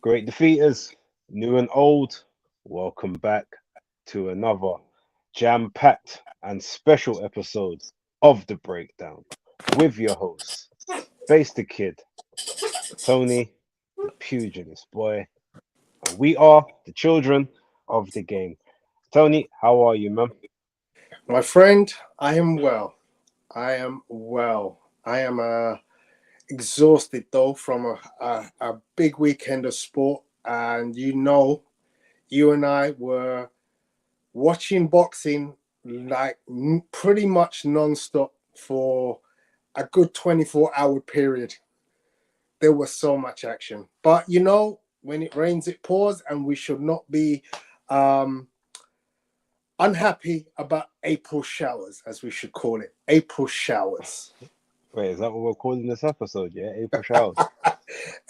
Great defeaters, new and old, welcome back to another jam packed and special episode of The Breakdown with your hosts, Face the Kid, Tony, the Pugilist Boy, and we are the children of the game. Tony, how are you, man? My friend, I am well. I am well. I am exhausted though from a big weekend of sport. And you and I were watching boxing like pretty much non-stop for a good 24-hour period. There was so much action. But when it rains, it pours, and we should not be unhappy about April showers, as we should call it. April showers. Wait, is that what we're calling this episode? Yeah, April showers.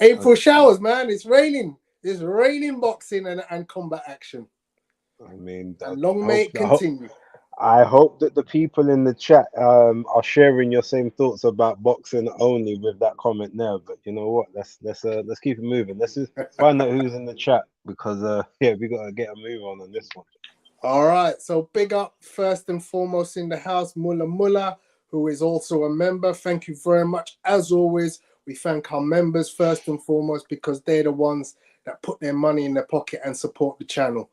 April showers, man. It's raining. It's raining boxing and combat action. I mean, And long may it continue. I hope that the people in the chat are sharing your same thoughts about boxing only with that comment there. But you know what? Let's keep it moving. Let's just find out who's in the chat because yeah, we gotta get a move on this one. All right. So big up first and foremost in the house, Mulla, who is also a member. Thank you very much. As always, we thank our members first and foremost because they're the ones that put their money in their pocket and support the channel.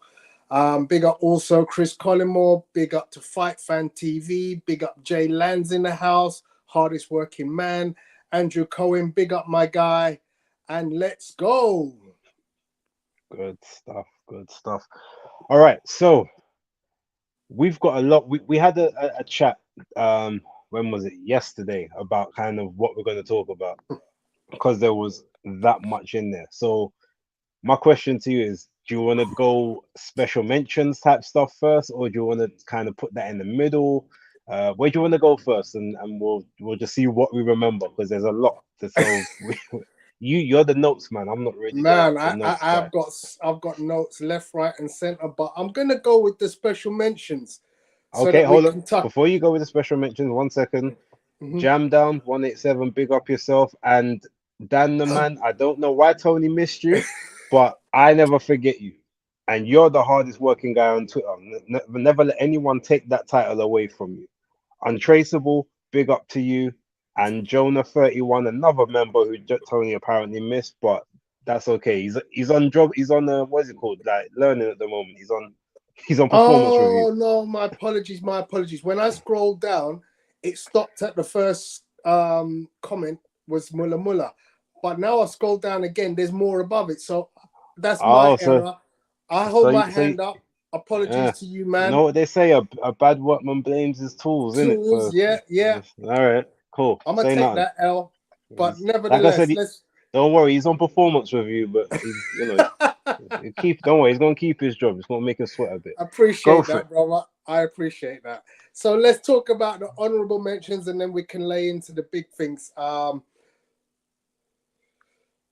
Big up also Chris Collymore. Big up to Fight Fan TV. Big up Jay Lands in the house. Hardest working man. Andrew Cohen. Big up my guy. And let's go. Good stuff. Good stuff. All right. So we've got a lot. We had a chat. When was it? Yesterday about kind of what we're going to talk about because there was that much in there. So my question to you is, do you want to go special mentions type stuff first, or do you want to kind of put that in the middle? Where do you want to go first, and we'll just see what we remember because there's a lot to so you're the notes man. I'm not really man. the notes I've got notes left, right, and center, but I'm gonna go with the special mentions. Okay, hold on. Before you go with the special mentions, 1 second. Jam Down 187, big up yourself. And Dan the man, I don't know why Tony missed you, but I never forget you. And you're the hardest working guy on Twitter. Never let anyone take that title away from you. Untraceable, big up to you. And Jonah 31, another member who Tony apparently missed, but that's okay. He's on job. He's on what is it called? Like learning at the moment. He's on performance review. Oh no, my apologies. When I scrolled down, it stopped at the first comment was Mulla. But now I scroll down again, there's more above it. So that's my error. I hold my hand up. Apologies to you, man. You know what they say, a bad workman blames his tools, innit? Tools, yeah. All right, cool. I'm gonna take that L. But nevertheless, like I said, don't worry, he's on performance review, but he's, don't worry, he's gonna keep his job. It's gonna make him sweat a bit. Appreciate that, brother. I appreciate that. So let's talk about the honorable mentions, and then we can lay into the big things.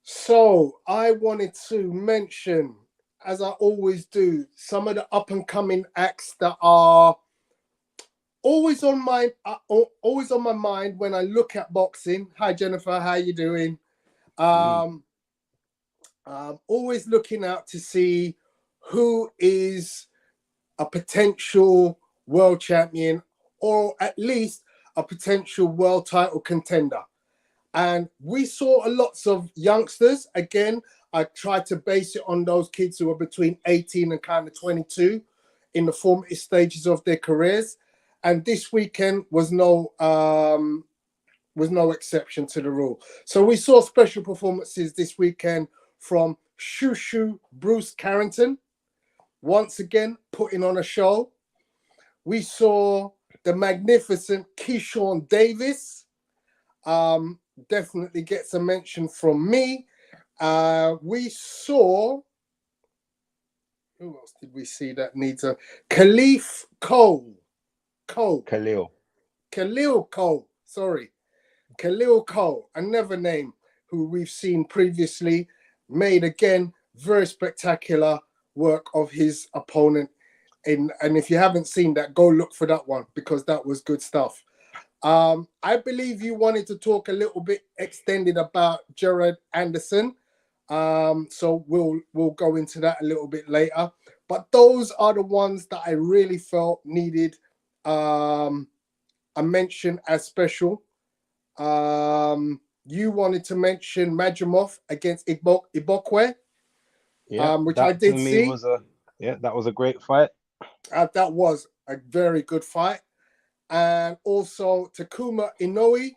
So I wanted to mention, as I always do, some of the up and coming acts that are always on my mind when I look at boxing. Hi Jennifer, how you doing? Always looking out to see who is a potential world champion or at least a potential world title contender. And we saw lots of youngsters. Again, I tried to base it on those kids who are between 18 and kind of 22 in the formative stages of their careers. And this weekend was no exception to the rule. So we saw special performances this weekend from Shushu Bruce Carrington, once again putting on a show. We saw the magnificent Keyshawn Davis, definitely gets a mention from me. We saw, who else did we see that needs a Khalif Khalil Cole, another name who we've seen previously, made again very spectacular work of his opponent. And if you haven't seen that, go look for that one because that was good stuff. I believe you wanted to talk a little bit extended about Jared Anderson. So we'll go into that a little bit later. But those are the ones that I really felt needed a mention as special. You wanted to mention Majimov against Ibokwe, Yeah, which I that to did me see. was that was a great fight. That was a very good fight. And also Takuma Inoue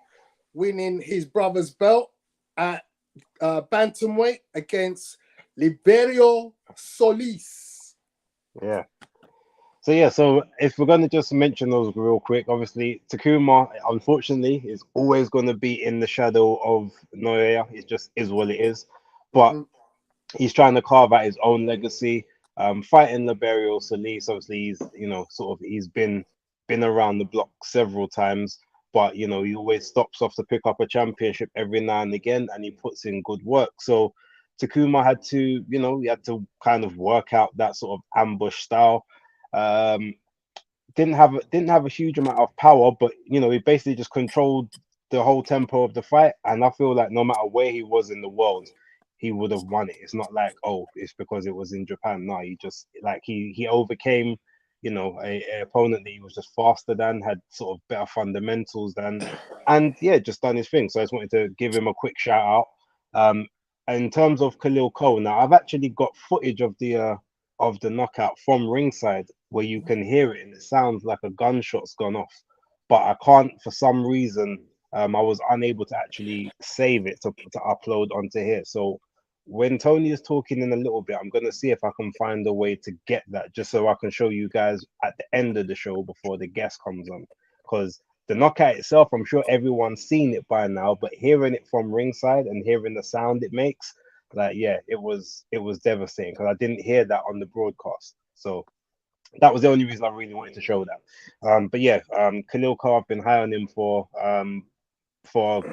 winning his brother's belt at bantamweight against Liberio Solis. Yeah. So yeah, so if we're gonna just mention those real quick, obviously Takuma, unfortunately, is always gonna be in the shadow of Noya. It just is what it is. But Mm-hmm. he's trying to carve out his own legacy. Fighting Liberio Solis, obviously he's sort of he's been around the block several times, but he always stops off to pick up a championship every now and again, and he puts in good work. So Takuma had to he had to kind of work out that sort of ambush style. Um, didn't have a huge amount of power, but he basically just controlled the whole tempo of the fight. And I feel like no matter where he was in the world, he would have won it. It's not like, oh, it's because it was in Japan. No, he just like he overcame, a opponent that he was just faster than, had sort of better fundamentals than, and yeah, just done his thing. So I just wanted to give him a quick shout out. Um, in terms of Khalil Cole, now I've actually got footage of the knockout from ringside where you can hear it and it sounds like a gunshot's gone off, but I can't for some reason. I was unable to actually save it to upload onto here. So when Tony is talking in a little bit, I'm gonna see if I can find a way to get that just so I can show you guys at the end of the show before the guest comes on. Because the knockout itself, I'm sure everyone's seen it by now, but hearing it from ringside and hearing the sound it makes, like yeah, it was devastating because I didn't hear that on the broadcast. So that was the only reason I really wanted to show that. But yeah, Khalil Carr, I've been high on him for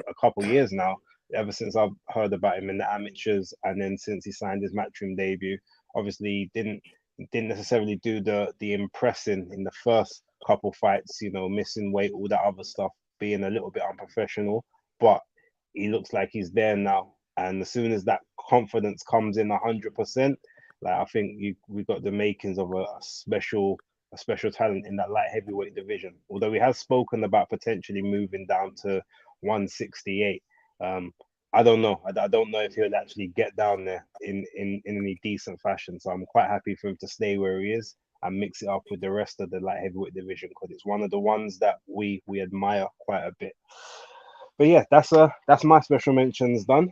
a couple years now. Ever since I've heard about him in the amateurs, and then since he signed his Matchroom debut, obviously didn't necessarily do the impressing in the first couple fights. Missing weight, all that other stuff, being a little bit unprofessional. But he looks like he's there now, and as soon as that confidence comes in 100%, like I think we got the makings of a special talent in that light heavyweight division. Although he has spoken about potentially moving down to 168. I don't know. I don't know if he'll actually get down there in any decent fashion. So I'm quite happy for him to stay where he is and mix it up with the rest of the light heavyweight division because it's one of the ones that we admire quite a bit. But yeah, that's my special mentions done.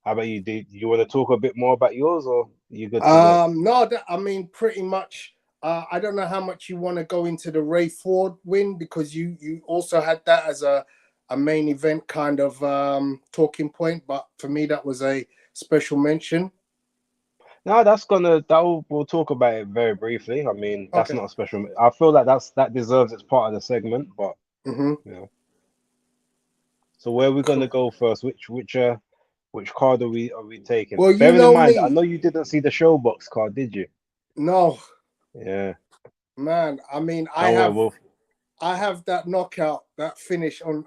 How about you? Do you want to talk a bit more about yours, or are you good to go? No, I mean pretty much. I don't know how much you want to go into the Ray Ford win because you also had that as a main event kind of talking point, but for me that was a special mention. No, we'll talk about it very briefly. I mean, that's Okay. not a special. I feel like that deserves its part of the segment, but Mm-hmm. you know. So where are we gonna Cool. go first? Which card are we taking? Well, you Bearing in know mind, I me. know you didn't see the Showbox card, did you? No, Yeah. man. I mean, I Don't worry, have Wolf. I have that knockout, that finish on.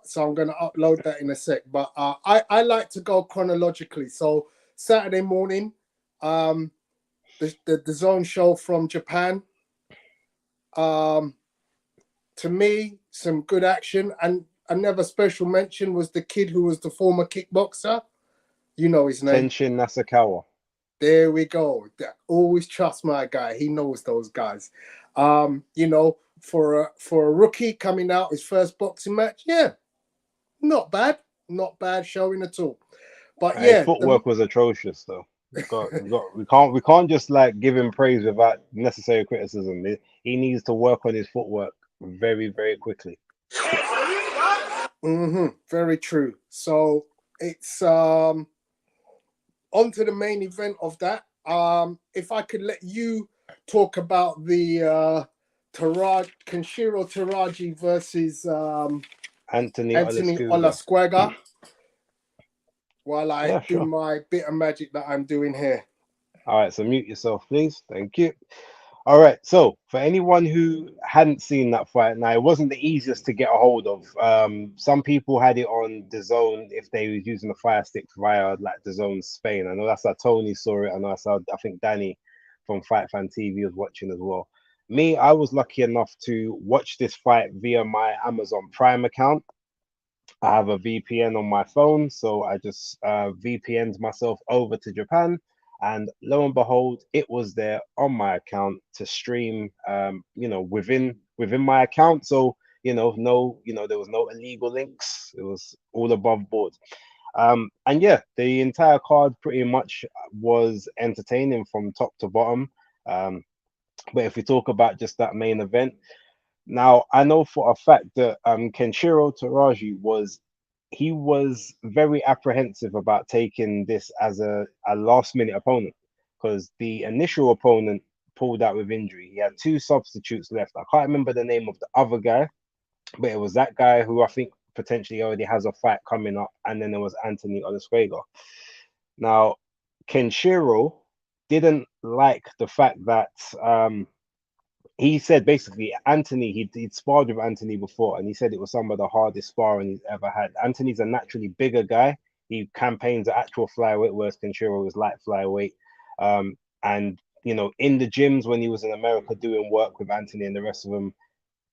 So I'm gonna upload that in a sec. But I like to go chronologically. So Saturday morning, um, the zone show from Japan. Um, to me, some good action, and another special mention was the kid who was the former kickboxer. You know his name. Tenshin Nasukawa. There we go. Always trust my guy. He knows those guys. For a rookie coming out his first boxing match, yeah, not bad, not bad showing at all. But His yeah, footwork was atrocious, though. We can't just like give him praise without necessary criticism. He needs to work on his footwork very, very quickly. very true. So it's on to the main event of that. If I could let you talk about the Kenshiro Teraji versus Anthony Anthony Olascuaga. Olascuaga while I Yeah, do sure. my bit of magic that I'm doing here. All right, so mute yourself, please. Thank you. All right, so for anyone who hadn't seen that fight, now it wasn't the easiest to get a hold of. Some people had it on the Zone if they was using the Fire Stick via like the Zone Spain. I know that's how Tony saw it. I know that's how I think Danny from Fight Fan TV was watching as well. Me, I was lucky enough to watch this fight via my Amazon Prime account. I have a VPN on my phone, so I just VPN'd myself over to Japan, and lo and behold, it was there on my account to stream. Within my account, so no, there was no illegal links. It was all above board. And yeah, the entire card pretty much was entertaining from top to bottom. Um, but if we talk about just that main event, now, I know for a fact that Kenshiro Teraji was very apprehensive about taking this as a last minute opponent because the initial opponent pulled out with injury. He had two substitutes left. I can't remember the name of the other guy, but it was that guy who I think potentially already has a fight coming up, and then there was Anthony Olascuaga. Now, Kenshiro didn't like the fact that he said basically Anthony, he'd sparred with Anthony before, and he said it was some of the hardest sparring he's ever had. Anthony's a naturally bigger guy. He campaigns at actual flyweight, whereas Kenshiro was light flyweight. And in the gyms when he was in America doing work with Anthony and the rest of them,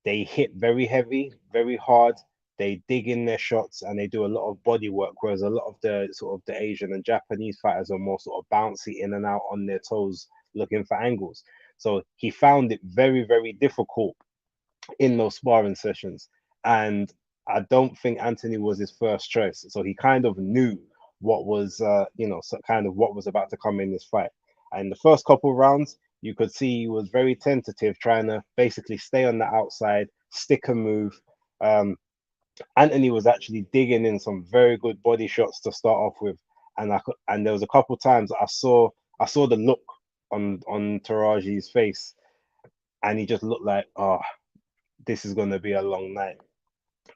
they hit very heavy, very hard. They dig in their shots and they do a lot of body work, whereas a lot of the sort of the Asian and Japanese fighters are more sort of bouncy in and out on their toes, looking for angles. So he found it very, very difficult in those sparring sessions. And I don't think Anthony was his first choice. So he kind of knew what was, so kind of what was about to come in this fight. And the first couple of rounds, you could see he was very tentative, trying to basically stay on the outside, stick a move. Um, Anthony was actually digging in some very good body shots to start off with, and there was a couple times I saw the look on Taraji's face, and he just looked like, oh, this is gonna be a long night.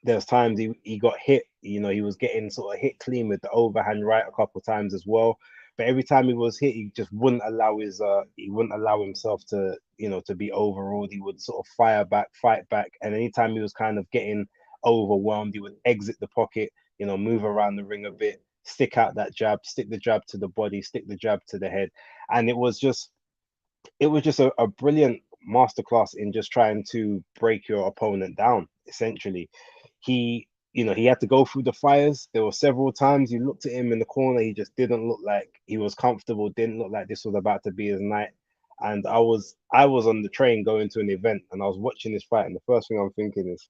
There's times he got hit, he was getting sort of hit clean with the overhand right a couple times as well. But every time he was hit, he just wouldn't allow he wouldn't allow himself to, to be overruled. He would sort of fire back, fight back. And anytime he was kind of getting overwhelmed, he would exit the pocket, move around the ring a bit, stick out that jab, stick the jab to the body, stick the jab to the head. And it was just a brilliant masterclass in just trying to break your opponent down, essentially. He had to go through the fires. There were several times you looked at him in the corner, he just didn't look like he was comfortable, didn't look like this was about to be his night. And I was on the train going to an event and I was watching this fight, and the first thing I'm thinking is,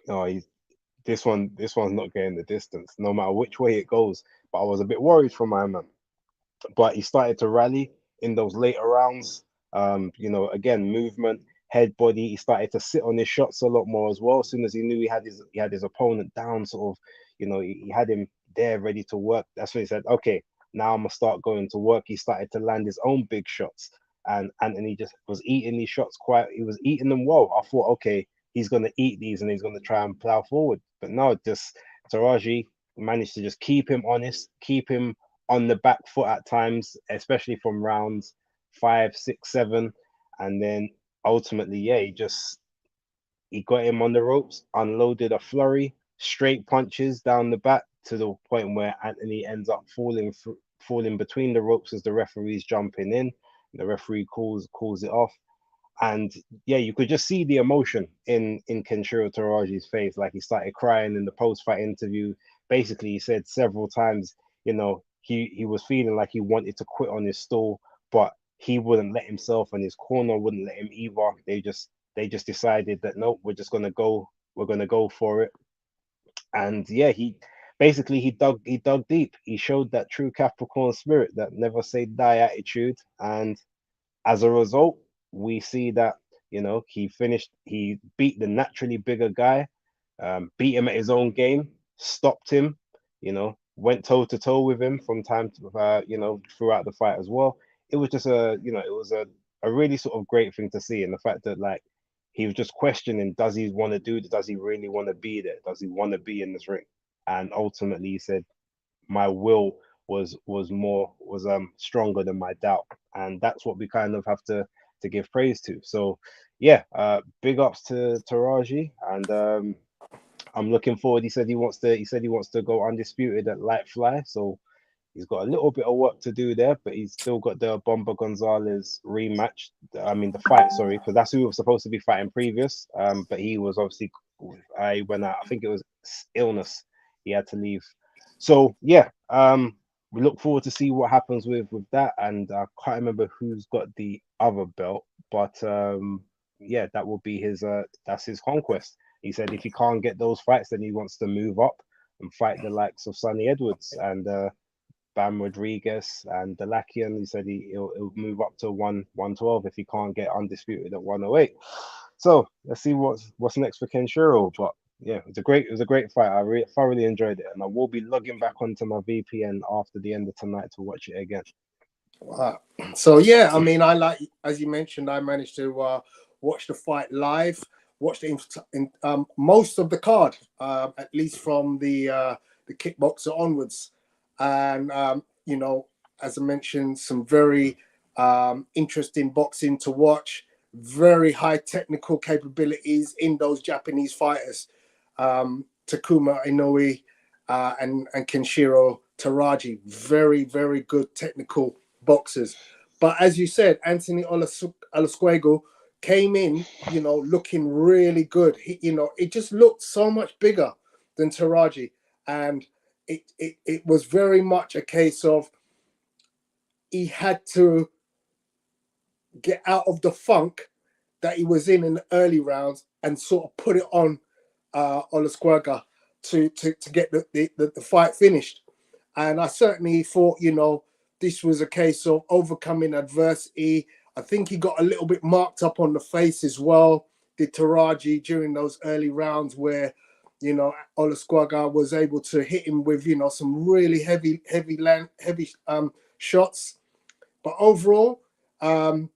oh, this one's not getting the distance, no matter which way it goes. But I was a bit worried for my man, but he started to rally in those later rounds. Again, movement, head, body. He started to sit on his shots a lot more as well. As soon as he knew he had his opponent down, sort of, he had him there ready to work. That's when he said, "Okay, now I'm gonna start going to work." He started to land his own big shots, and Anthony just was eating these shots quite. He was eating them well. I thought, okay, he's gonna eat these and he's gonna try and plow forward, but no, just Taraji managed to just keep him honest, keep him on the back foot at times, especially from rounds 5, 6, 7, and then ultimately, yeah, he got him on the ropes, unloaded a flurry, straight punches down the back to the point where Anthony ends up falling between the ropes as the referee's jumping in. The referee calls it off, and yeah, you could just see the emotion in Kenshiro Taraji's face. Like he started crying in the post-fight interview. Basically, he said several times, he was feeling like he wanted to quit on his stool, but he wouldn't let himself, and his corner wouldn't let him either. They just decided that no, we're gonna go for it. And yeah, he dug deep. He showed that true Capricorn spirit, that never say die attitude, and as a result, we see that he beat the naturally bigger guy, beat him at his own game, stopped him, went toe to toe with him from time to throughout the fight as well. It was just a really sort of great thing to see, and the fact that like he was just questioning, does he want to do this? Does he really want to be there? Does he want to be in this ring? And ultimately, he said, my will was stronger than my doubt, and that's what we kind of have to to give praise to. So yeah, big ups to Teraji, and I'm looking forward. He said he wants to go undisputed at light fly. So he's got a little bit of work to do there, but he's still got the Bomba Gonzalez rematch. I mean, the fight, sorry, because that's who he was supposed to be fighting previous. But he was obviously, I went out. I think it was illness. He had to leave. So yeah, we look forward to see what happens with that. And I can't remember who's got the other belt, but yeah, that will be his. That's his conquest. He said if he can't get those fights, then he wants to move up and fight the likes of Sonny Edwards and Bam Rodriguez and Dalakian. He said he'll move up to 112 if he can't get undisputed at 108. So let's see what's next for Kenshiro. But yeah, it was a great fight. I thoroughly enjoyed it, and I will be logging back onto my VPN after the end of tonight to watch it again. So yeah, I mean, I like, as you mentioned, I managed to watch the fight live, watch most of the card, at least from the kickboxer onwards, and you know, as I mentioned, some very interesting boxing to watch, very high technical capabilities in those Japanese fighters, Takuma Inoue and Kenshiro Teraji, very good technical boxers. But as you said, Anthony Olascuaga came in, you know, looking really good. You know, it just looked so much bigger than Teraji, and it was very much a case of he had to get out of the funk that he was in the early rounds and sort of put it on Olascuaga to get the fight finished. And I certainly thought, you know, this was a case of overcoming adversity. I think he got a little bit marked up on the face as well, did Teraji, during those early rounds where, you know, Olascuaga was able to hit him with, you know, some really heavy shots. But overall,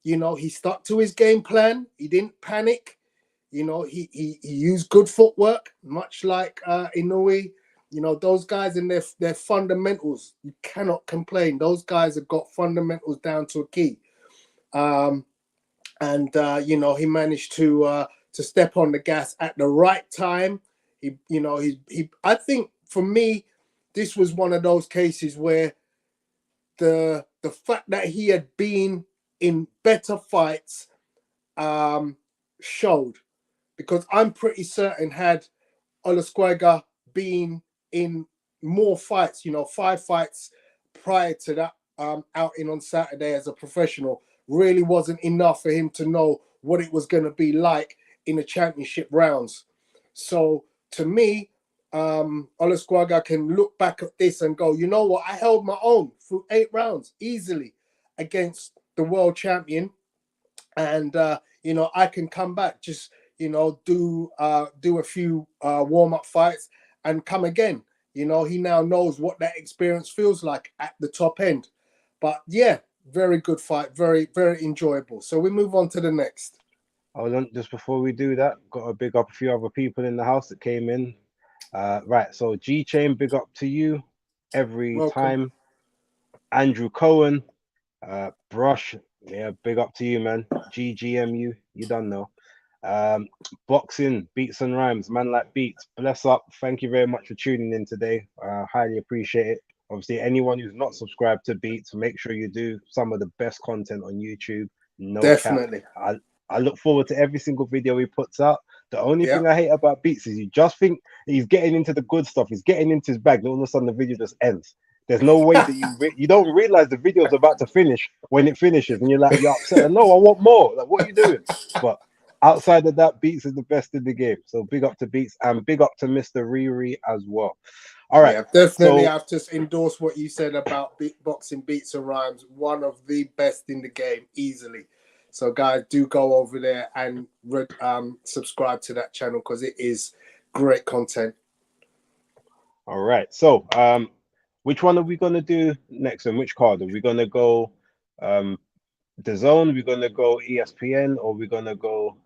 you know, he stuck to his game plan. He didn't panic. You know, he used good footwork, much like Inoue. You know, those guys and their fundamentals, you cannot complain. Those guys have got fundamentals down to a key. You know, he managed to step on the gas at the right time. I think for me, this was one of those cases where the fact that he had been in better fights showed, because I'm pretty certain had Olascuaga been in more fights, you know, 5 fights prior to that outing on Saturday as a professional, really wasn't enough for him to know what it was going to be like in the championship rounds. So to me, Olascuaga can look back at this and go, you know what, I held my own through 8 rounds easily against the world champion, and you know, I can come back, just, you know, do a few warm-up fights and come again. You know, he now knows what that experience feels like at the top end. But yeah, very good fight, very enjoyable. So we move on to the next. Hold on, just before we do that, got to big up a few other people in the house that came in. Right, so G Chain, big up to you every Welcome. time. Andrew Cohen, Brush, yeah, big up to you, man. GGMU, you don't know. Boxing, Beats and Rhymes, man like Beats, bless up. Thank you very much for tuning in today. Highly appreciate it. Obviously, anyone who's not subscribed to Beats, make sure you do. Some of the best content on YouTube. No cap. Definitely. I look forward to every single video he puts out. The only Yeah. thing I hate about Beats is you just think he's getting into the good stuff. He's getting into his bag. All of a sudden, the video just ends. There's no way that you don't realize the video's about to finish when it finishes, and you're like, you're upset. And, no, I want more. Like, what are you doing? But outside of that, Beats is the best in the game. So big up to Beats and big up to Mr. Riri as well. All right. Yeah, definitely. So I've just endorsed what you said about boxing, Beats and Rhymes. One of the best in the game, easily. So guys, do go over there and subscribe to that channel, because it is great content. all right. So which one are we gonna do next? And which card are we gonna go? The Zone? We're gonna go ESPN, or we're gonna go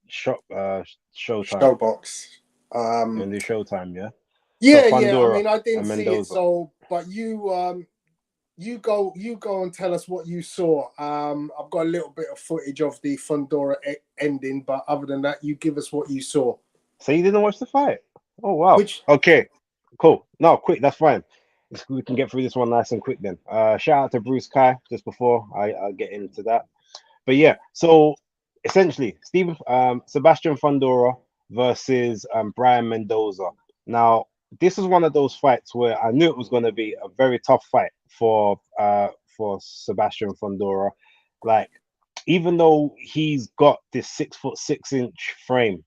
Showtime? Showbox. And do Showtime, yeah. So Yeah. I Fundora mean, I didn't and see it, Mendoza. so but you You go and tell us what you saw. I've got a little bit of footage of the Fundora ending, but other than that, you give us what you saw. So you didn't watch the fight? Oh wow. Which Okay, cool. No, quick. That's fine. We can get through this one nice and quick then. Shout out to Bruce Kai just before I get into that. But yeah, so essentially, Sebastian Fundora versus Brian Mendoza. Now, this is one of those fights where I knew it was going to be a very tough fight for Sebastian Fundora. Like, even though he's got this 6'6" frame,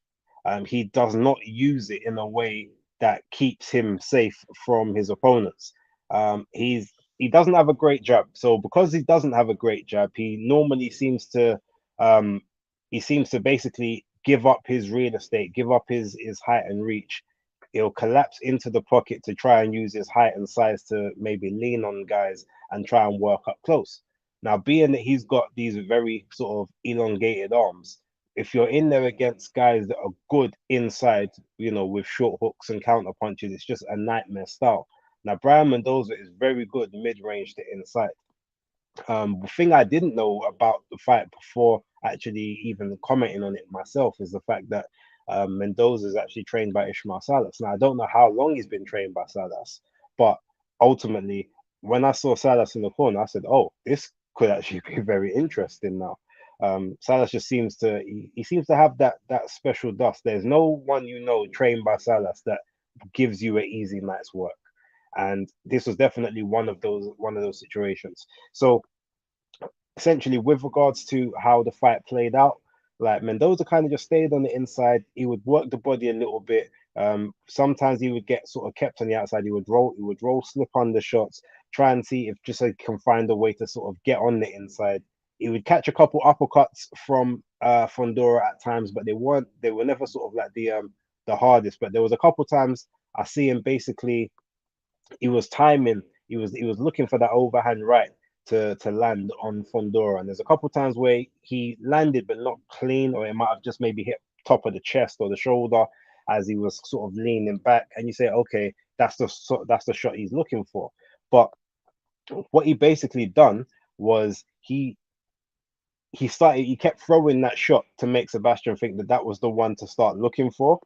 he does not use it in a way that keeps him safe from his opponents. He doesn't have a great jab. So because he doesn't have a great jab, um he seems to basically give up his real estate, give up his height and reach. He'll collapse into the pocket to try and use his height and size to maybe lean on guys and try and work up close. Now, being that he's got these very sort of elongated arms, if you're in there against guys that are good inside, with short hooks and counter punches, it's just a nightmare style. Now, Brian Mendoza is very good mid-range to inside. The thing I didn't know about the fight before actually even commenting on it myself is the fact that Mendoza is actually trained by Ishmael Salas. Now, I don't know how long he's been trained by Salas, but ultimately, when I saw Salas in the corner, I said, "Oh, this could actually be very interesting now." Salas just he seems to have that special dust. There's no one trained by Salas that gives you an easy night's work, and this was definitely one of those situations. So essentially, with regards to how the fight played out, like Mendoza kind of just stayed on the inside. He would work the body a little bit. Sometimes he would get sort of kept on the outside. He would roll slip under shots, try and see if just so he can find a way to sort of get on the inside. He would catch a couple uppercuts from Fundora at times, but they were never sort of like the hardest. But there was a couple times I see him basically he was timing. He was looking for that overhand right to land on Fundora. And there's a couple times where he landed but not clean, or it might have just maybe hit top of the chest or the shoulder as he was sort of leaning back. And you say, okay, that's the shot he's looking for. But what he basically done was he kept throwing that shot to make Sebastian think that that was the one to start looking for.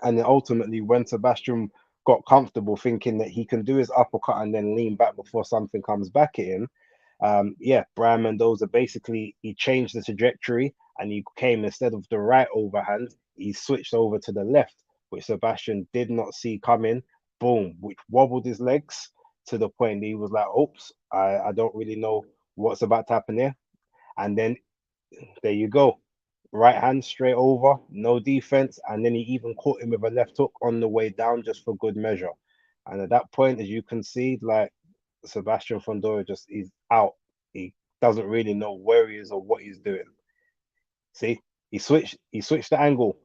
And then ultimately, when Sebastian got comfortable thinking that he can do his uppercut and then lean back before something comes back at him, yeah, Brian Mendoza basically he changed the trajectory and he came instead of the right overhand, he switched over to the left, which Sebastian did not see coming. Boom, which wobbled his legs to the point that he was like, "Oops, I don't really know what's about to happen here." And then there you go. Right hand straight over, no defense, and then he even caught him with a left hook on the way down just for good measure. And at that point, as you can see, like Sebastian Fundora just is out. He doesn't really know where he is or what he's doing. See, he switched the angle.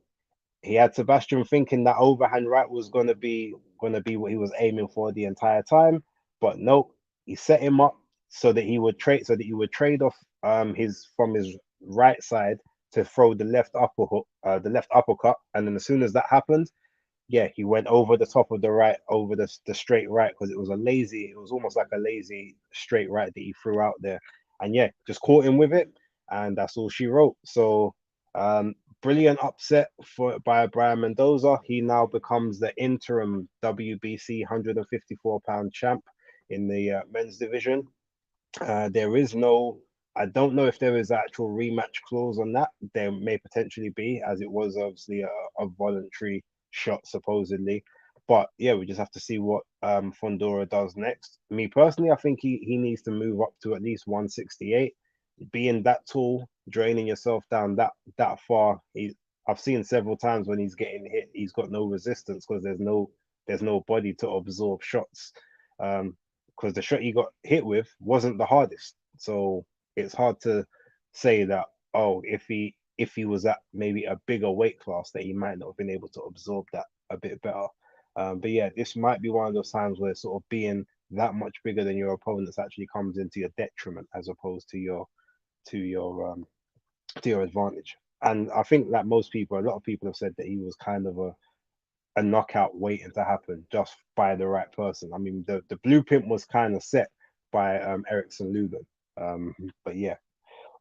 He had Sebastian thinking that overhand right was gonna be what he was aiming for the entire time, but nope. He set him up so that he would trade off his right side to throw the left uppercut, and then as soon as that happened, yeah, he went over the top of the right, over the straight right because it was almost like a lazy straight right that he threw out there, and yeah, just caught him with it, and that's all she wrote. So, brilliant upset for by Brian Mendoza. He now becomes the interim WBC 154-pound champ in the men's division. There is no, I don't know if there is actual rematch clause on that. There may potentially be, as it was obviously a voluntary shot supposedly. But yeah, we just have to see what Fundora does next. Me personally, I think he needs to move up to at least 168. Being that tall, draining yourself down that far, I've seen several times when he's getting hit, he's got no resistance because there's no body to absorb shots. Because the shot he got hit with wasn't the hardest. So it's hard to say that, oh, if he was at maybe a bigger weight class that he might not have been able to absorb that a bit better. But yeah, this might be one of those times where sort of being that much bigger than your opponents actually comes into your detriment as opposed to your um to your advantage. And I think that a lot of people have said that he was kind of a knockout waiting to happen just by the right person. I mean, the blueprint was kind of set, by Erickson Lugan. But yeah,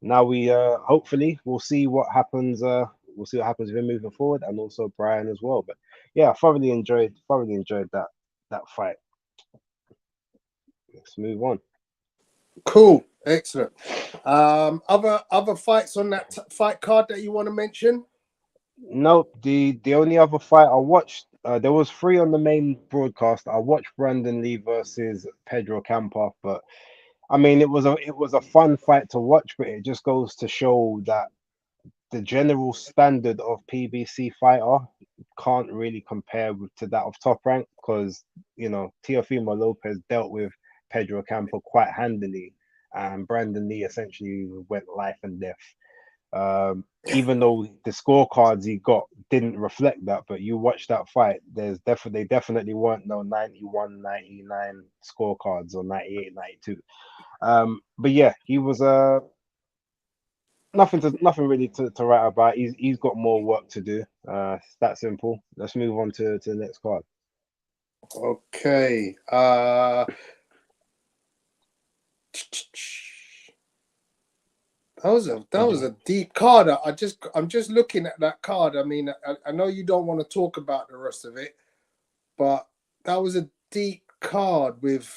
now we hopefully we'll see what happens. We'll see what happens with him moving forward, and also Brian as well. But yeah, I thoroughly enjoyed that fight. Let's move on. Cool, excellent. Other fights on that fight card that you want to mention? Nope. The only other fight I watched, there was three on the main broadcast. I watched Brandon Lee versus Pedro Campa, but I mean it was a fun fight to watch, but it just goes to show that the general standard of PBC fighter can't really compare to that of Top Rank, because Teofimo Lopez dealt with Pedro Campo quite handily, and Brandon Lee essentially went life and death. Even though the scorecards he got didn't reflect that, but you watch that fight, they definitely weren't no 91, 99 scorecards or 98, 92. But yeah, he was nothing really to write about. He's got more work to do. It's that simple. Let's move on to the next card. Okay. That was a deep card. I'm just looking at that card. I mean, I know you don't want to talk about the rest of it, but that was a deep card with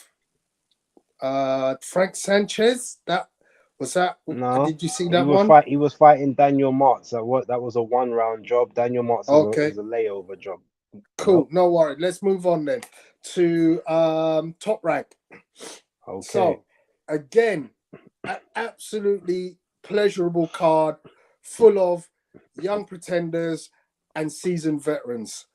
Frank Sanchez. That was that. No, Did you see that one? he was fighting Daniel Martz. That was a 1 round job. Daniel Martz Okay, is a layover job. cool. Nope. No worry. Let's move on then to Top Rank. Okay. So again, an absolutely pleasurable card, full of young pretenders and seasoned veterans.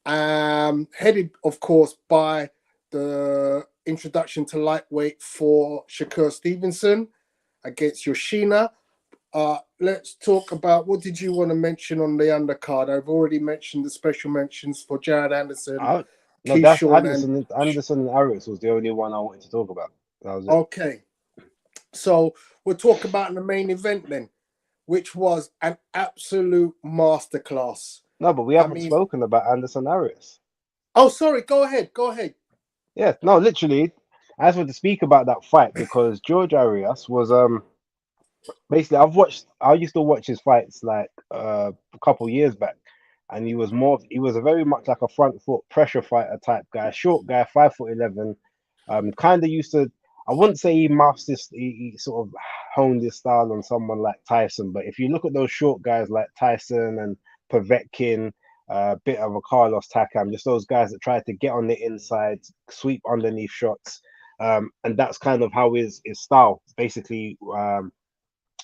Headed, of course, by the introduction to lightweight for Shakur Stevenson against Yoshina. Let's talk about, what did you want to mention on the undercard? I've already mentioned the special mentions for Jared Anderson, I, no, that's Keyshawn, and Anderson and Arias was the only one I wanted to talk about. That was it. okay. So we'll talk about the main event then, which was an absolute masterclass. No, but we I haven't mean, spoken about Anderson Arias. oh, sorry, go ahead, go ahead. Yeah, no, literally. I just want to speak about that fight because George Arias was basically I used to watch his fights like a couple years back, and he was a very much like a front foot pressure fighter type guy, short guy, 5'11". Kind of used to, I wouldn't say he mastered he sort of honed his style on someone like Tyson, but if you look at those short guys like Tyson and Povetkin, a bit of a Carlos Takam, just those guys that try to get on the inside, sweep underneath shots. And that's kind of how his style basically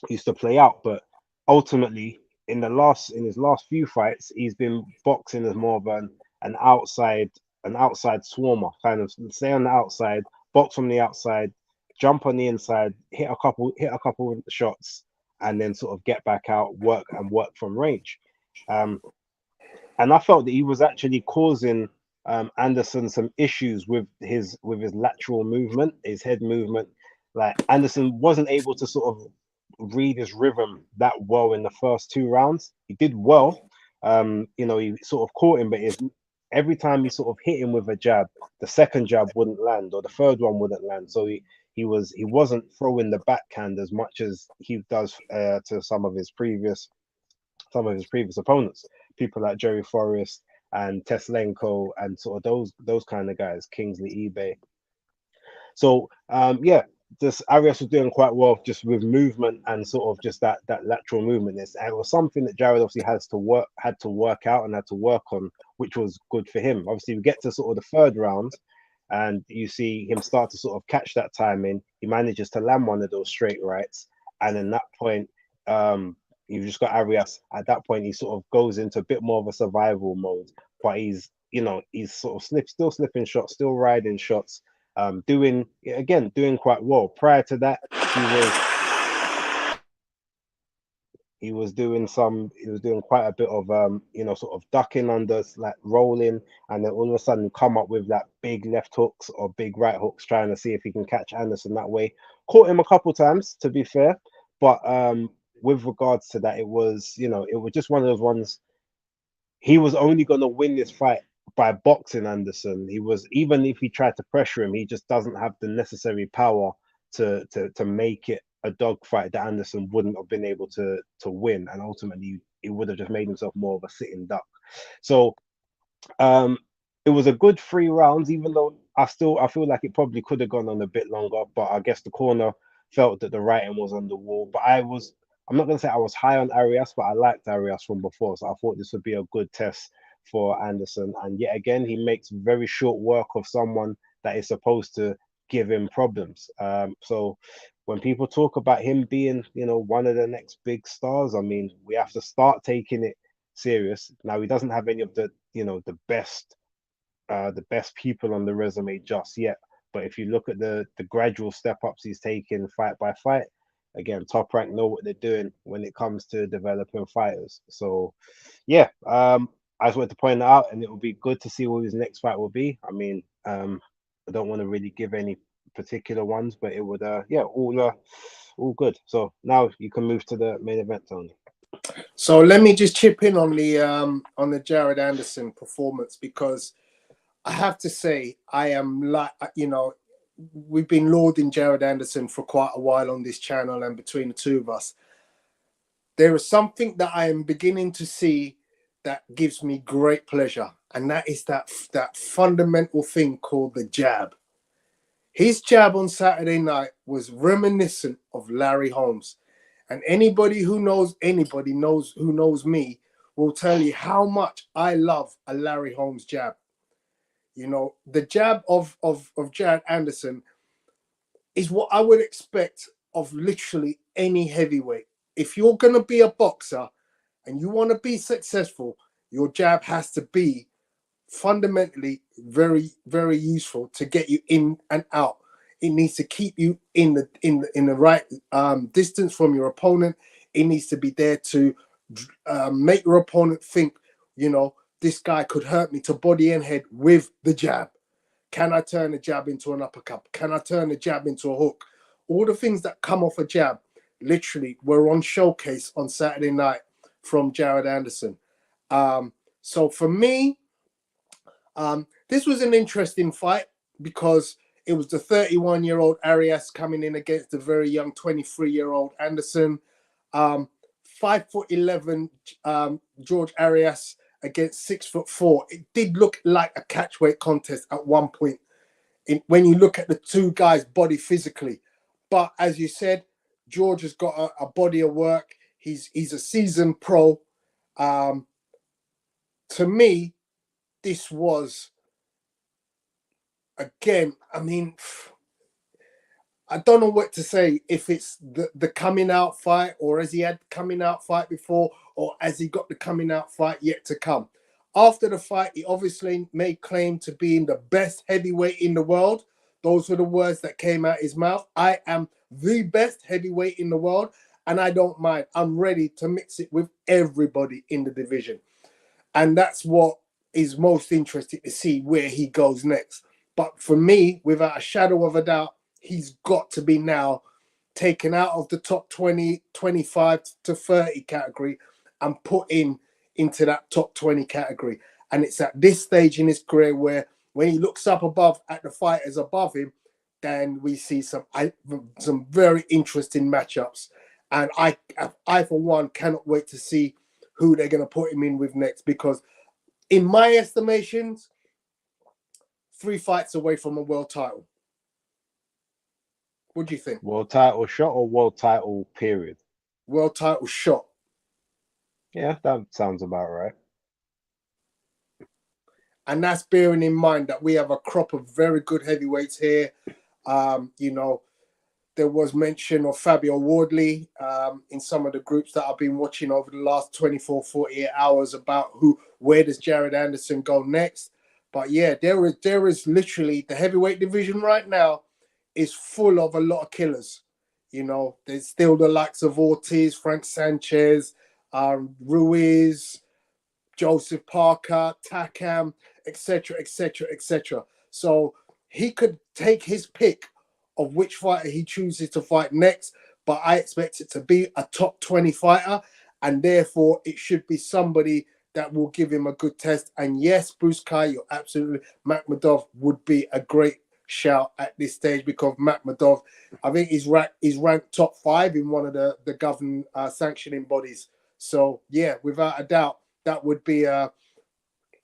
used to play out. But ultimately, in his last few fights, he's been boxing as more of an outside an outside swarmer, kind of stay on the outside, box from the outside, jump on the inside, hit a couple of shots, and then sort of get back out, work from range. Um, and I felt that he was actually causing Anderson some issues with his lateral movement, his head movement. Like Anderson wasn't able to sort of read his rhythm that well in the first 2 rounds. He did well. He sort of caught him, but every time he sort of hit him with a jab, the second jab wouldn't land or the third one wouldn't land. So he wasn't throwing the backhand as much as he does to some of his previous opponents, people like Jerry Forrest and Teslenko and sort of those kind of guys, Kingsley eBay. So yeah, this Arias was doing quite well just with movement and sort of just that lateral movement. It was something that Jared obviously had to work out and had to work on, which was good for him. Obviously, we get to sort of the third round, and you see him start to sort of catch that timing. He manages to land one of those straight rights, and in that point, you've just got Arias. At that point, he sort of goes into a bit more of a survival mode, but he's sort of still slipping shots, still riding shots, doing quite well. Prior to that, he was doing quite a bit of sort of ducking under, like rolling, and then all of a sudden come up with that big left hooks or big right hooks, trying to see if he can catch Anderson that way. Caught him a couple times, to be fair, but with regards to that, it was just one of those ones. He was only going to win this fight by boxing Anderson. He was, even if he tried to pressure him, he just doesn't have the necessary power to make it a dogfight that Anderson wouldn't have been able to win, and ultimately he would have just made himself more of a sitting duck. So um, it was a good 3 rounds, even though I feel like it probably could have gone on a bit longer. But I guess the corner felt that the writing was on the wall. But I'm not gonna say I was high on Arias, but I liked Arias from before, so I thought this would be a good test for Anderson. And yet again, he makes very short work of someone that is supposed to give him problems. So when people talk about him being, one of the next big stars, I mean, we have to start taking it serious. Now he doesn't have any of the best people on the resume just yet. But if you look at the gradual step ups he's taken fight by fight, again, Top Rank know what they're doing when it comes to developing fighters. So yeah, I just wanted to point that out, and it will be good to see what his next fight will be. I mean, I don't want to really give any particular ones, but it would yeah, all good. So now you can move to the main event, Tony. So let me just chip in on the Jared Anderson performance, because I have to say I am like, we've been lauding Jared Anderson for quite a while on this channel, and between the two of us, there is something that I am beginning to see that gives me great pleasure, and that is that fundamental thing called the jab. His jab on Saturday night was reminiscent of Larry Holmes. And anybody who knows who knows me will tell you how much I love a Larry Holmes jab. The jab of Jared Anderson is what I would expect of literally any heavyweight. If you're going to be a boxer and you want to be successful, your jab has to be fundamentally very, very useful to get you in and out. It needs to keep you in the right distance from your opponent. It needs to be there to make your opponent think, this guy could hurt me, to body and head with the jab. Can I turn the jab into an uppercut? Can I turn the jab into a hook? All the things that come off a jab literally were on showcase on Saturday night from Jared Anderson. So for me, this was an interesting fight because it was the 31-year-old Arias coming in against the very young 23-year-old Anderson. 5'11" George Arias against 6'4". It did look like a catchweight contest at one point when you look at the two guys' body physically. But as you said, George has got a body of work. He's a seasoned pro. To me, this was, again, I mean, I don't know what to say, if it's the coming out fight, or has he had coming out fight before, or has he got the coming out fight yet to come. After the fight, he obviously made claim to being the best heavyweight in the world. Those were the words that came out his mouth. I am the best heavyweight in the world, and I don't mind. I'm ready to mix it with everybody in the division. And that's what is most interesting to see where he goes next. But for me, without a shadow of a doubt, he's got to be now taken out of the top 20, 25 to 30 category and put into that top 20 category. And it's at this stage in his career where when he looks up above at the fighters above him, then we see some very interesting matchups. And I for one, cannot wait to see who they're going to put him in with next, because in my estimations, 3 fights away from a world title. What do you think? World title shot or world title period? World title shot. Yeah, that sounds about right. And that's bearing in mind that we have a crop of very good heavyweights here. There was mention of Fabio Wardley in some of the groups that I've been watching over the last 24, 48 hours about where does Jared Anderson go next. But yeah, there is literally, the heavyweight division right now is full of a lot of killers. There's still the likes of Ortiz, Frank Sanchez, Ruiz, Joseph Parker, Takam, etc., etc., etc. So he could take his pick of which fighter he chooses to fight next, but I expect it to be a top 20 fighter, and therefore it should be somebody that will give him a good test. And yes, Bruce Kai, you're absolutely, Makhmudov would be a great shout at this stage because Makhmudov, I think he's ranked top 5 in one of the governing sanctioning bodies. So yeah, without a doubt, that would be a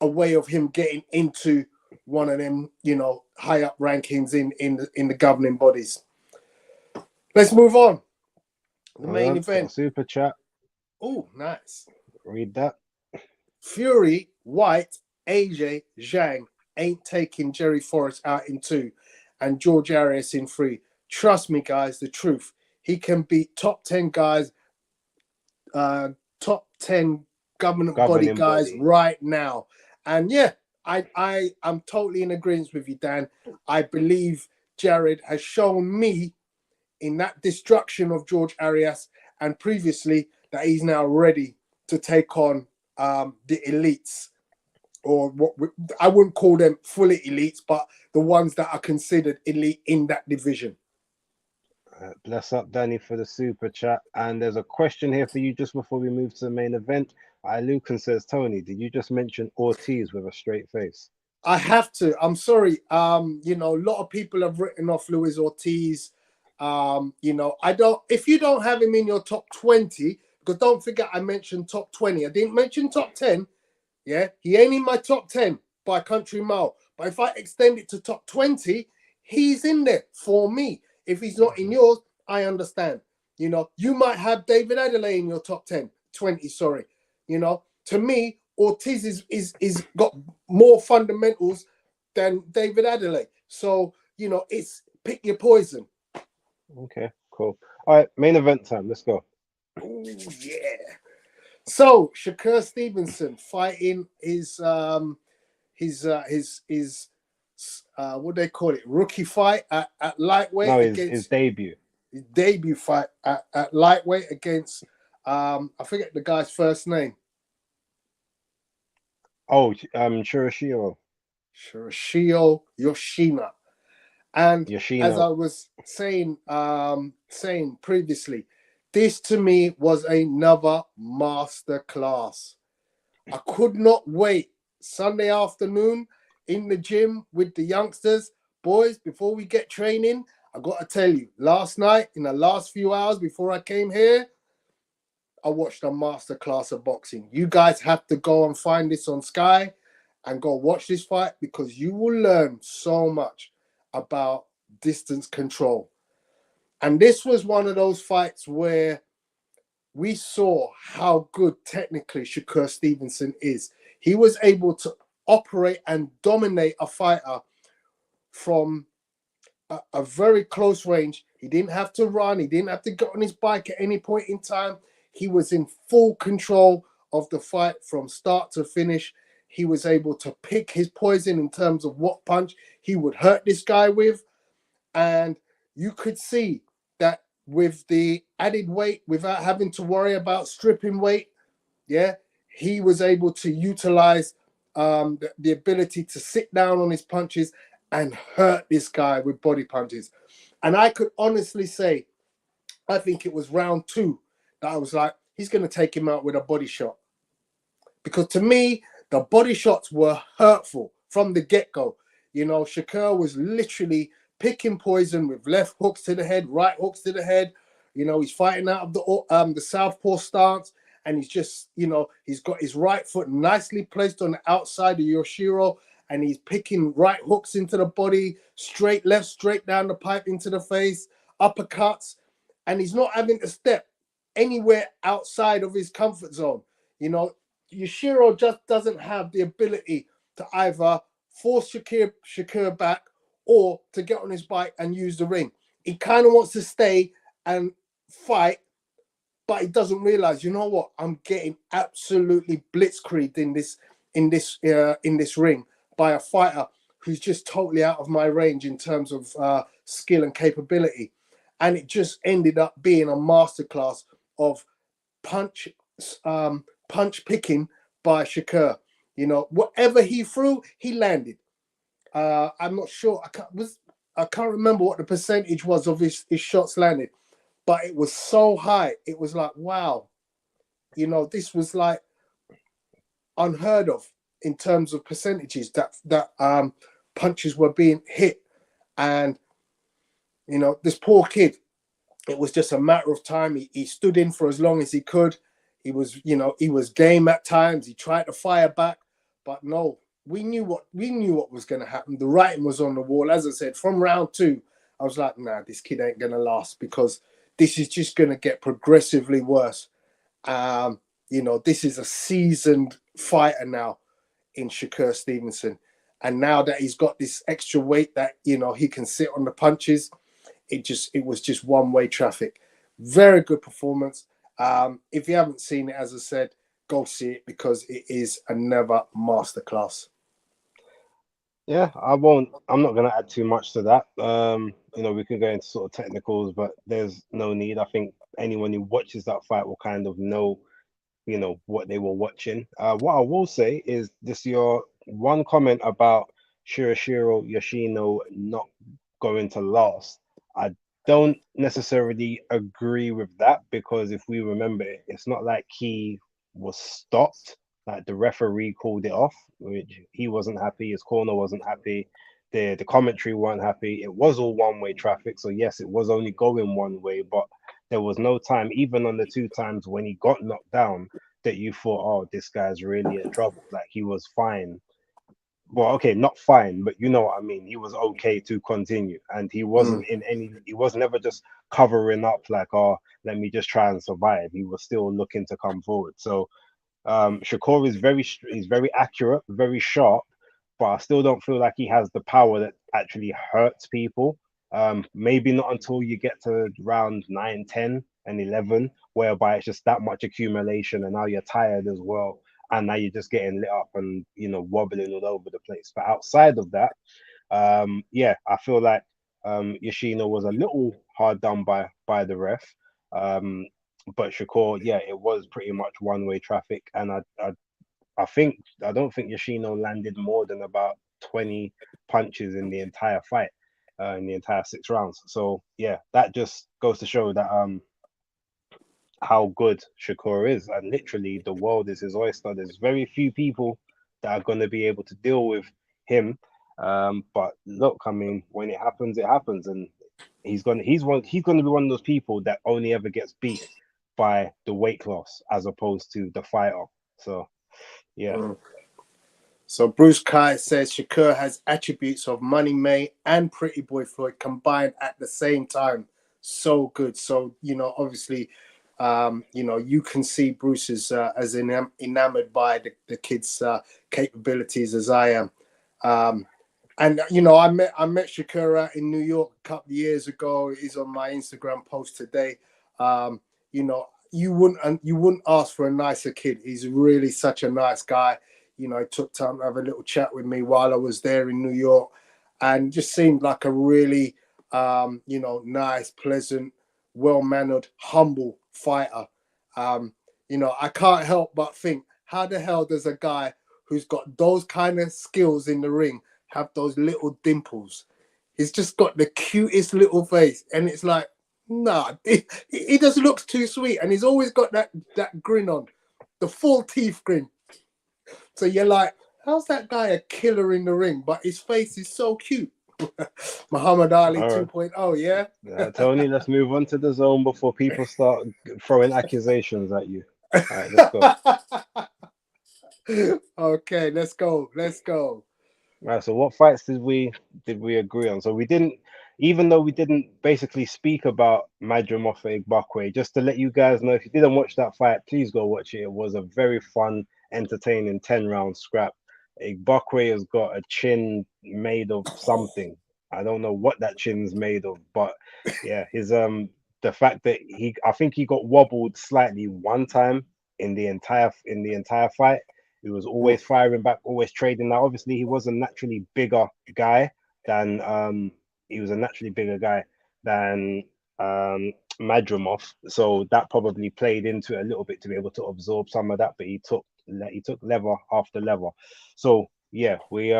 way of him getting into one of them, high up rankings in the governing bodies. Let's move on. The main event. Super chat. Oh, nice. Read that. Fury, White, AJ, Zhang ain't taking Jerry Forrest out in 2 and George Arias in 3. Trust me, guys, the truth. He can beat top 10 guys, top 10 governing body guys right now. And yeah, I'm totally in agreement with you, Dan. I believe Jared has shown me in that destruction of George Arias and previously that he's now ready to take on the elites, or I wouldn't call them fully elites, but the ones that are considered elite in that division. Bless up, Danny, for the super chat. And there's a question here for you just before we move to the main event. Lucan says, Tony, did you just mention Ortiz with a straight face? I have to. I'm sorry. A lot of people have written off Luis Ortiz. I don't. If you don't have him in your top 20, because don't forget I mentioned top 20. I didn't mention top 10. Yeah, he ain't in my top 10 by country mile. But if I extend it to top 20, he's in there for me. If he's not in yours, I understand. You might have David Adelaide in your top 20, sorry. To me, Ortiz is got more fundamentals than David Adelaide. So, it's pick your poison. Okay, cool. All right, main event time. Let's go. Oh, yeah. So, Shakur Stevenson fighting his what do they call it? Rookie fight at lightweight. No, his debut. His debut fight at lightweight against I forget the guy's first name. Oh, Shirashio Yoshina. And Yoshino. As I was saying previously, this to me was another masterclass. I could not wait. Sunday afternoon in the gym with the youngsters. Boys, before we get training, I got to tell you, last night, in the last few hours before I came here, I watched a masterclass of boxing. You guys have to go and find this on Sky and go watch this fight because you will learn so much about distance control. And this was one of those fights where we saw how good technically Shakur Stevenson is. He was able to operate and dominate a fighter from a very close range. He didn't have to run. He didn't have to get on his bike at any point in time. He was in full control of the fight from start to finish. He was able to pick his poison in terms of what punch he would hurt this guy with. And you could see that with the added weight, without having to worry about stripping weight, yeah, he was able to utilize the ability to sit down on his punches and hurt this guy with body punches. And I could honestly say, I think it was round 2 that I was like, he's going to take him out with a body shot. Because to me, the body shots were hurtful from the get-go. Shakur was literally picking poison with left hooks to the head, right hooks to the head. He's fighting out of the southpaw stance, and he's just, he's got his right foot nicely placed on the outside of Yoshiro, and he's picking right hooks into the body, straight left, straight down the pipe into the face, uppercuts, and he's not having to step anywhere outside of his comfort zone. Yoshiro just doesn't have the ability to either force Shakur back or to get on his bike and use the ring. He kind of wants to stay and fight, but he doesn't realize, you know what? I'm getting absolutely blitzkrieged in this ring by a fighter who's just totally out of my range in terms of skill and capability. And it just ended up being a masterclass of punch picking by Shakur. Whatever he threw, he landed. I'm not sure. I can't remember what the percentage was of his shots landed, but it was so high. It was like, wow, this was like unheard of in terms of percentages that punches were being hit And, this poor kid, it was just a matter of time. He stood in for as long as he could. He was game at times. He tried to fire back, but no, we knew what was going to happen. The writing was on the wall. As I said, from round two, I was like, nah, this kid ain't going to last, because this is just going to get progressively worse. This is a seasoned fighter now in Shakur Stevenson. And now that he's got this extra weight that, he can sit on the punches, it was just one-way traffic. Very good performance. If you haven't seen it, as I said, go see it, because it is another masterclass. Yeah, I'm not gonna add too much to that. We can go into sort of technicals, but there's no need. I think anyone who watches that fight will kind of know, what they were watching. What I will say is this: your one comment about Shirashiro Yoshino not going to last. I don't necessarily agree with that, because if we remember, it's not like he was stopped. Like the referee called it off, which he wasn't happy, his corner wasn't happy, the commentary weren't happy. It was all one-way traffic. So yes, it was only going one way, but there was no time, even on the two times when he got knocked down, that you thought, oh, this guy's really in trouble. Like he was fine. Well, okay, not fine, but you know what I mean. He was okay to continue, and he wasn't Mm, in any. He was never just covering up like, oh, let me just try and survive. He was still looking to come forward. So Shakur is he's very accurate, very sharp, but I still don't feel like he has the power that actually hurts people. Maybe not until you get to round 9, 10, and 11, whereby it's just that much accumulation, and now you're tired as well, and now you're just getting lit up and wobbling all over the place. But outside of that, yeah, I feel like Yoshino was a little hard done by the ref. Um, but Shakur, yeah, it was pretty much one-way traffic, and I don't think Yoshino landed more than about 20 punches in the entire fight, in the entire 6 rounds. So yeah, that just goes to show that how good Shakur is, and literally the world is his oyster. There's very few people that are going to be able to deal with him. But look, I mean, when it happens, and he's gonna be one of those people that only ever gets beat by the weight class as opposed to the fighter. So yeah. mm. So Bruce Kai says Shakur has attributes of Money May and Pretty Boy Floyd combined at the same time. So good. So obviously, you can see Bruce is as enamored by the kid's capabilities as I am. Um, and I met Shakur out in New York a couple of years ago. He's on my Instagram post today. You wouldn't ask for a nicer kid. He's really such a nice guy. He took time to have a little chat with me while I was there in New York, and just seemed like a really, nice, pleasant, well-mannered, humble fighter. I can't help but think, how the hell does a guy who's got those kind of skills in the ring have those little dimples? He's just got the cutest little face, and it's like, nah, he just looks too sweet, and he's always got that grin on, the full teeth grin. So you're like, how's that guy a killer in the ring? But his face is so cute. Muhammad Ali All right. 2.0, yeah? Tony, let's move on to the zone before people start throwing accusations at you. All right, let's go. Okay, let's go. Let's go. Right, so what fights did we agree on? So we didn't, even though we didn't basically speak about Madrimov Igbokwe, just to let you guys know, if you didn't watch that fight, please go watch it. It was a very fun, entertaining 10-round scrap. Igbokwe has got a chin made of something. I don't know what that chin's made of, but yeah, his the fact that I think he got wobbled slightly one time in the entire fight. He was always firing back, always trading. Now, obviously, he was a naturally bigger guy than he was a naturally bigger guy than Madrimov, so that probably played into it a little bit to be able to absorb some of that. But he took lever after lever. So yeah, we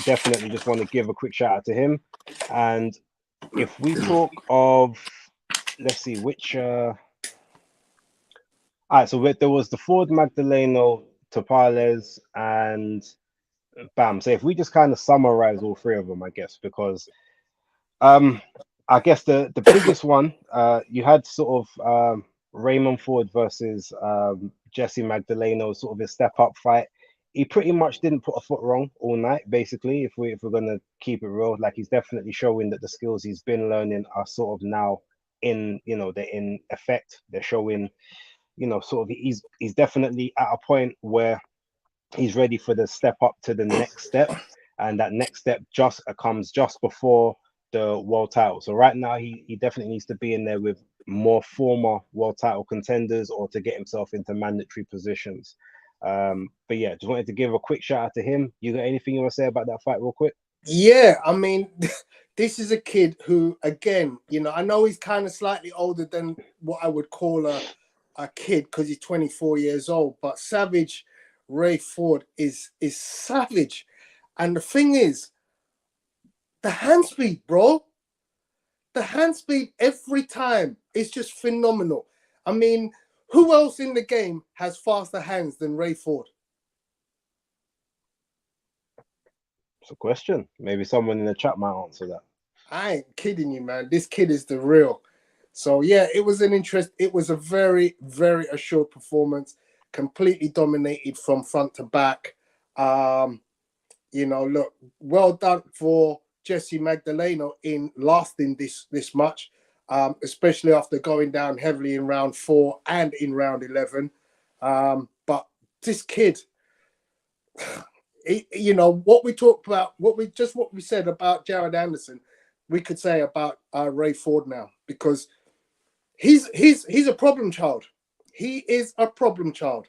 definitely just want to give a quick shout out to him. And if we talk of, let's see, which all right, so there was the Ford Magdaleno Topales and Bam. So if we just kind of summarize all three of them, I guess, because um, I guess the biggest one, you had sort of Raymond Ford versus Jesse Magdaleno, sort of a step up fight. He pretty much didn't put a foot wrong all night, basically. If we're gonna keep it real, like he's definitely showing that the skills he's been learning are sort of now in, they're in effect. They're showing, sort of he's definitely at a point where he's ready for the step up to the next step, and that next step just comes just before the world title. So right now, he definitely needs to be in there with more former world title contenders, or to get himself into mandatory positions. But yeah, just wanted to give a quick shout out to him. You got anything you want to say about that fight, real quick? Yeah, I mean, this is a kid who, again, I know he's kind of slightly older than what I would call a kid because he's 24 years old, but Savage Ray Ford is savage. And the thing is, the hand speed, bro, the hand speed every time is just phenomenal. I mean, who else in the game has faster hands than Ray Ford? It's a question. Maybe someone in the chat might answer that. I ain't kidding you, man. This kid is the real. So yeah, it was an interest. It was a very, very assured performance. Completely dominated from front to back. Um, look, well done for Jesse Magdaleno in lasting this much, especially after going down heavily in round 4 and in round 11. But this kid, what we talked about, what we said about Jared Anderson, we could say about Ray Ford now, because he's a problem child. He is a problem child.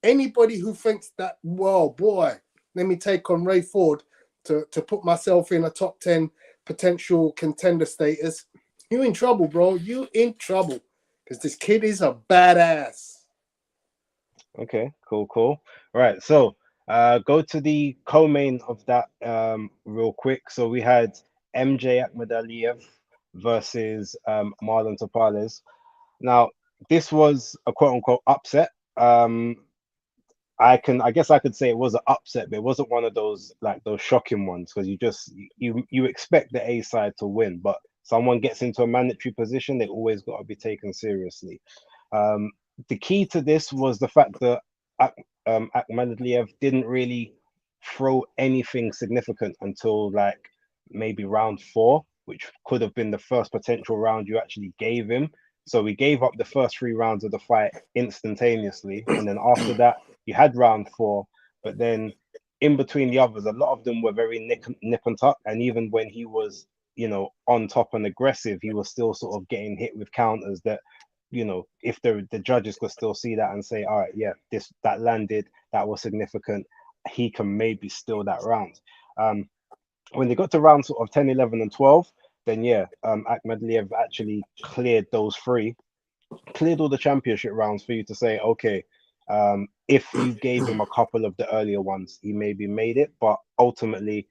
Anybody who thinks that, well, boy, let me take on Ray Ford to put myself in a top 10 potential contender status, you in trouble, bro. You in trouble, because this kid is a badass. Okay, cool, cool. All right, so go to the co-main of that real quick. So we had MJ Akhmadaliev versus Marlon Tapales. Now, this was a quote unquote upset. I guess I could say it was an upset, but it wasn't one of those, like, those shocking ones, because you expect the A side to win, but someone gets into a mandatory position, they always got to be taken seriously. Um, the key to this was the fact that Akhmadaliev didn't really throw anything significant until, like, maybe round 4, which could have been the first potential round you actually gave him. So we gave up the first 3 rounds of the fight instantaneously, and then after that, you had round 4. But then in between the others, a lot of them were very nip and tuck, and even when he was, on top and aggressive, he was still sort of getting hit with counters that, if the judges could still see that and say, all right, yeah, that landed, that was significant, he can maybe steal that round. When they got to round sort of 10, 11, and 12, then yeah, Akhmadaliev actually cleared those 3, cleared all the championship rounds for you to say, okay, if you gave him a couple of the earlier ones, he maybe made it. But ultimately,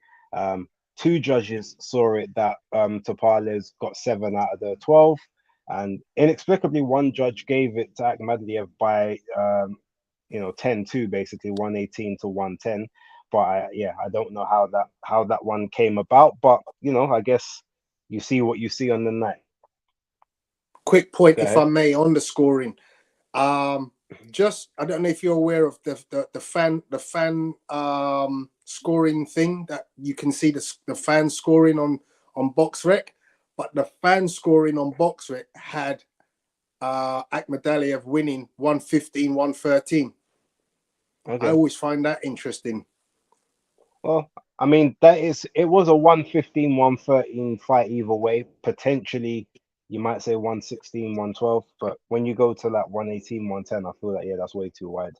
2 judges saw it that Tapales got 7 out of the 12, and inexplicably, one judge gave it to Akhmadaliev by 10-2, basically 118 to 110. But I don't know how that one came about. But I guess you see what you see on the night. Quick point, Go if I ahead. may, on the scoring. Just, I don't know if you're aware of the fan scoring thing, that you can see the fan scoring on BoxRec, but the fan scoring on BoxRec had Akhmadaliev winning 115, 113. I Okay. always find that interesting. Well, I mean, it was a 115, 113 fight either way. Potentially, you might say 116, 112, but when you go to like 118, 110, I feel like, yeah, that's way too wide.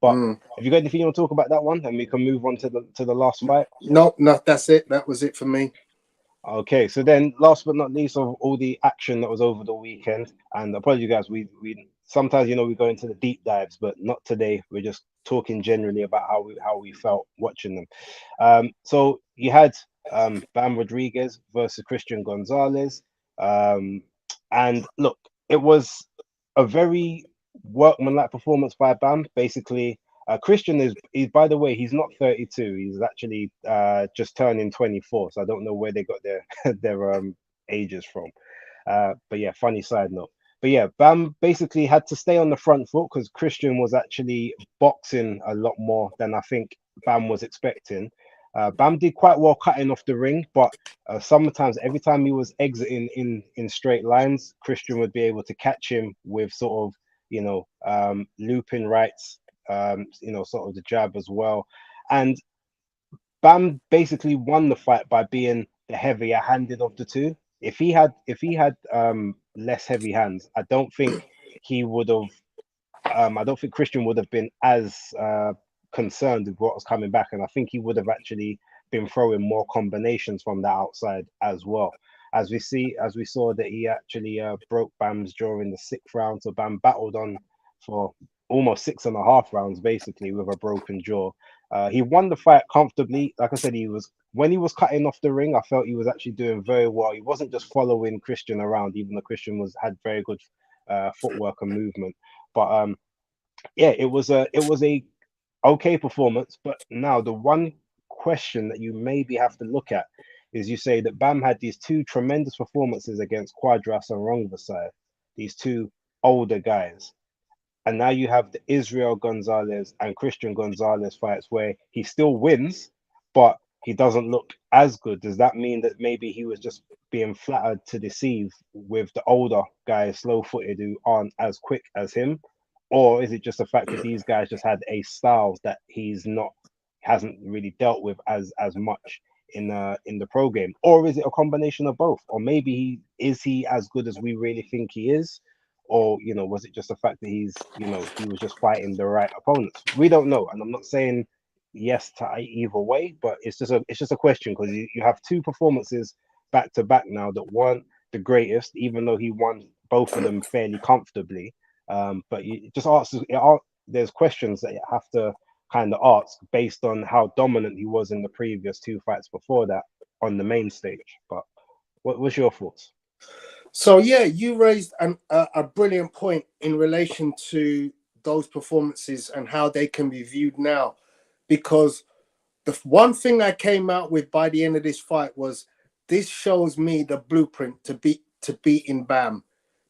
But Mm. have you got anything you want to talk about that one? And we can move on to the last fight. No, no, that's it. That was it for me. Okay, so then last but not least, of all the action that was over the weekend, and apologies guys, we sometimes, we go into the deep dives, but not today. We're just talking generally about how we felt watching them. So you had Bam Rodriguez versus Christian Gonzalez. And look, it was a very workmanlike performance by Bam. Basically, Christian he's by the way, he's not 32. He's actually just turning 24. So I don't know where they got their their ages from. But yeah, funny side note. But yeah, Bam basically had to stay on the front foot because Christian was actually boxing a lot more than I think Bam was expecting. Bam did quite well cutting off the ring, but sometimes every time he was exiting in straight lines, Christian would be able to catch him with sort of looping rights, sort of the jab as well. And Bam basically won the fight by being the heavier handed of the two. If he had less heavy hands, I don't think he would have I don't think Christian would have been as concerned with what was coming back, and I think he would have actually been throwing more combinations from the outside as well. As we saw that he actually broke Bam's jaw in the sixth round, so Bam battled on for almost 6.5 rounds basically with a broken jaw. He won the fight comfortably. Like I said, he was when he was cutting off the ring, I felt he was actually doing very well. He wasn't just following Christian around, even though Christian had very good footwork and movement. But yeah, it was a okay performance. But now the one question that you maybe have to look at is you say that Bam had these two tremendous performances against Quadras and Rongvasai, these two older guys. And now you have the Israel Gonzalez and Christian Gonzalez fights where he still wins, but he doesn't look as good. Does that mean that maybe he was just being flattered to deceive with the older guys, slow footed, who aren't as quick as him? Or is it just the fact that these guys just had a style that hasn't really dealt with as much in the pro game? Or is it a combination of both? Or maybe he as good as we really think he is? Or was it just the fact that he was just fighting the right opponents? We don't know, and I'm not saying yes to either way, but it's just a question because you have two performances back to back now that weren't the greatest, even though he won both of them fairly comfortably. But you just there's questions that you have to kind of ask based on how dominant he was in the previous two fights before that on the main stage. But what was your thoughts? So yeah, you raised a brilliant point in relation to those performances and how they can be viewed now, because the one thing I came out with by the end of this fight was this shows me the blueprint to beating Bam,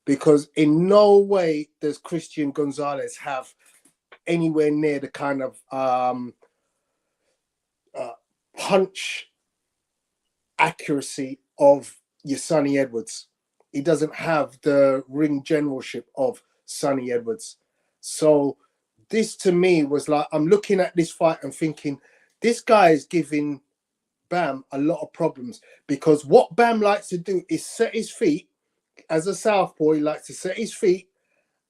because in no way does Christian Gonzalez have anywhere near the kind of punch accuracy of your Sonny Edwards. He doesn't have the ring generalship of Sonny Edwards. So this to me was like, I'm looking at this fight and thinking, this guy is giving Bam a lot of problems, because what Bam likes to do is set his feet. As a southpaw, he likes to set his feet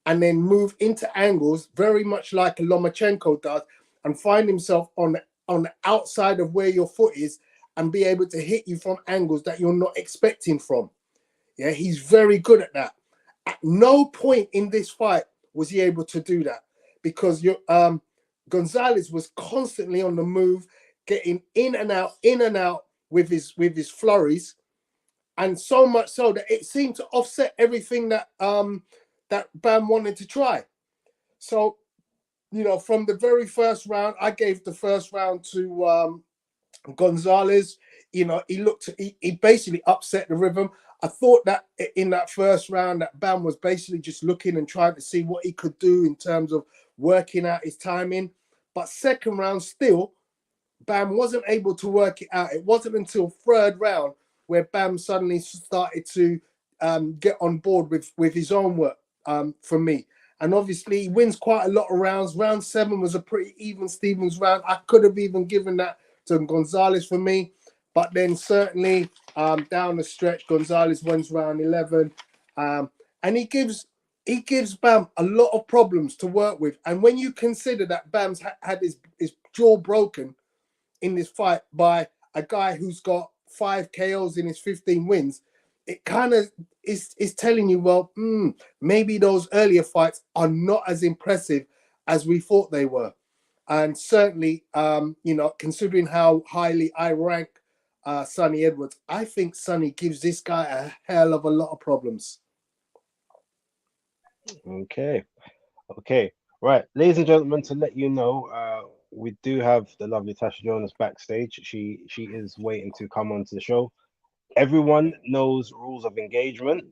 and then move into angles, very much like a Lomachenko does, and find himself on the outside of where your foot is and be able to hit you from angles that you're not expecting from. Yeah, he's very good at that. At no point in this fight was he able to do that, because Gonzalez was constantly on the move, getting in and out with his flurries, and so much so that it seemed to offset everything that that Bam wanted to try. So, from the very first round, I gave the first round to Gonzalez. He basically upset the rhythm. I thought that in that first round, that Bam was basically just looking and trying to see what he could do in terms of working out his timing. But second round, still, Bam wasn't able to work it out. It wasn't until third round where Bam suddenly started to get on board with his own work, for me. And obviously, he wins quite a lot of rounds. Round 7 was a pretty even Stevens round. I could have even given that to Gonzalez for me. But then certainly down the stretch, Gonzalez wins round 11. And he gives Bam a lot of problems to work with. And when you consider that Bam's had his jaw broken in this fight by a guy who's got 5 KOs in his 15 wins, it kind of is telling you, well, maybe those earlier fights are not as impressive as we thought they were. And certainly, considering how highly I rank Sonny Edwards, I think Sonny gives this guy a hell of a lot of problems. Okay. Okay. Right, ladies and gentlemen, to let you know, we do have the lovely Tasha Jonas backstage. She is waiting to come onto the show. Everyone knows rules of engagement.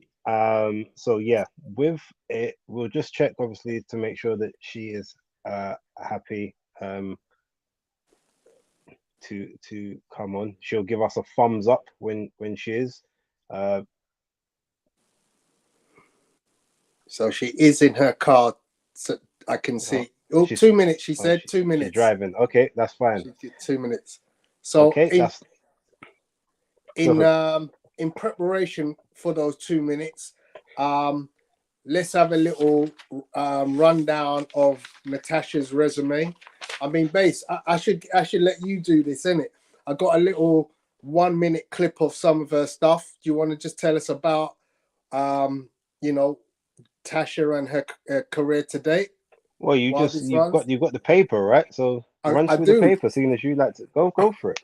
So yeah, with it, we'll just check obviously to make sure that she is happy to come on. She'll give us a thumbs up when she is. Uh, So she is in her car. So I can oh, see. Oh, she's 2 minutes. She oh, said she, 2 minutes. she's driving. Okay, that's fine. She did 2 minutes. So Okay, that's in so. um in preparation for those 2 minutes, um, let's have a little rundown of Natasha's resume. I mean, Base, I should let you do this, innit? I got a little 1 minute clip of some of her stuff. Do you want to just tell us about um, you know, Tasha and her career to date Well, while this you've runs? got the paper, right? So run I through the do. paper, seeing as you like to go for it.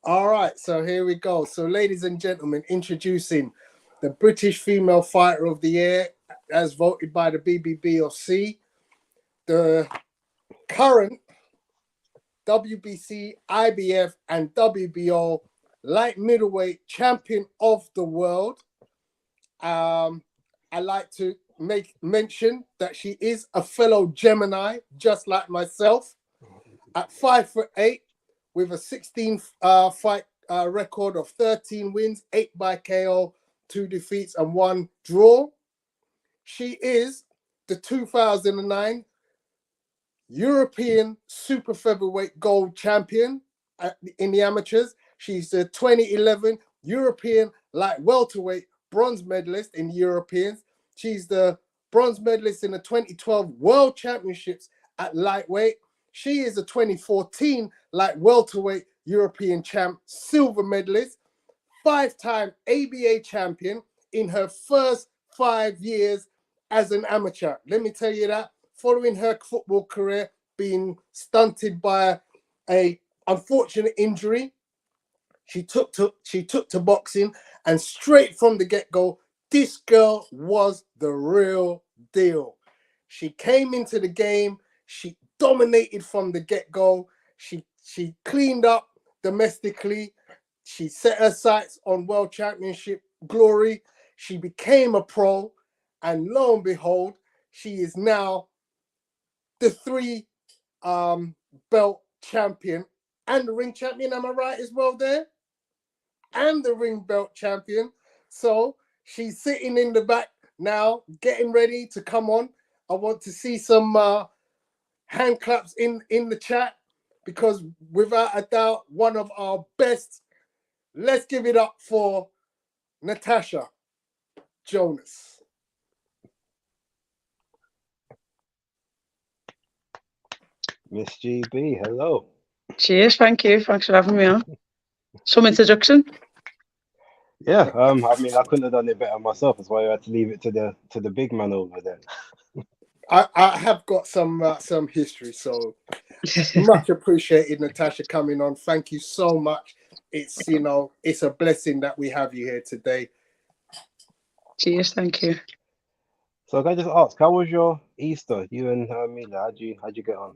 All right, so here we go. So, ladies and gentlemen, introducing the British Female Fighter of the Year, as voted by the BBBOC, the current WBC, IBF, and WBO light middleweight champion of the world. I like to make mention that she is a fellow Gemini, just like myself, at 5'8", with a 16 fight record of 13 wins, 8 by KO, 2 defeats, and 1 draw. She is the 2009 European Super Featherweight Gold Champion in the amateurs. She's the 2011 European Light Welterweight Bronze Medalist in the Europeans. She's the bronze medalist in the 2012 World Championships at lightweight. She is a 2014 Light Welterweight European Champ silver medalist, 5-time ABA champion in her first 5 years as an amateur. Let me tell you that, following her football career being stunted by a unfortunate injury, she took to boxing, and straight from the get-go, this girl was the real deal. She came into the game, she dominated from the get-go, she cleaned up domestically, she set her sights on world championship glory, she became a pro, and lo and behold, she is now the 3 belt champion and the ring champion. Am I right as well there? And the ring belt champion. So she's sitting in the back now, getting ready to come on. I want to see some hand claps in the chat, because without a doubt, one of our best. Let's give it up for Natasha Jonas. Miss GB, hello. Cheers, thank you. Thanks for having me on. Some introduction. Yeah, I mean, I couldn't have done it better myself. That's why I had to leave it to the big man over there. I have got some history, so much appreciated, Natasha, coming on. Thank you so much. It's it's a blessing that we have you here today. Cheers, thank you. So can I just ask, how was your Easter? You and Mila, how'd you get on?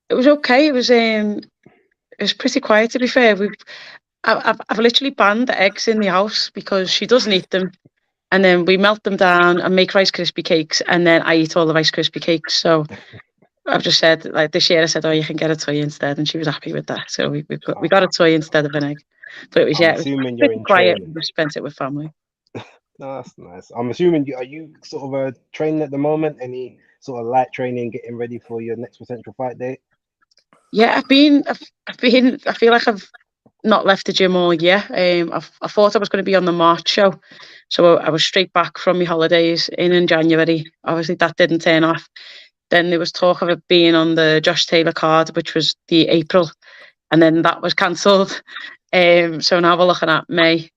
It was okay. It was pretty quiet, to be fair. I've literally banned the eggs in the house because she doesn't eat them, and then we melt them down and make Rice Krispie cakes, and then I eat all the Rice Krispie cakes. So I've just said, like, this year I said, oh, you can get a toy instead, and she was happy with that. So we got a toy instead of an egg. But it I'm was assuming you're pretty in quiet. training. We just spent it with family. No, that's nice. I'm assuming are you sort of training at the moment? Any sort of light training, getting ready for your next potential fight date? Yeah, I've been. I feel like I've not left the gym all year. I thought I was going to be on the March show, so I was straight back from my holidays in January. Obviously, that didn't turn off. Then there was talk of it being on the Josh Taylor card, which was the April, and then that was cancelled. So now we're looking at May.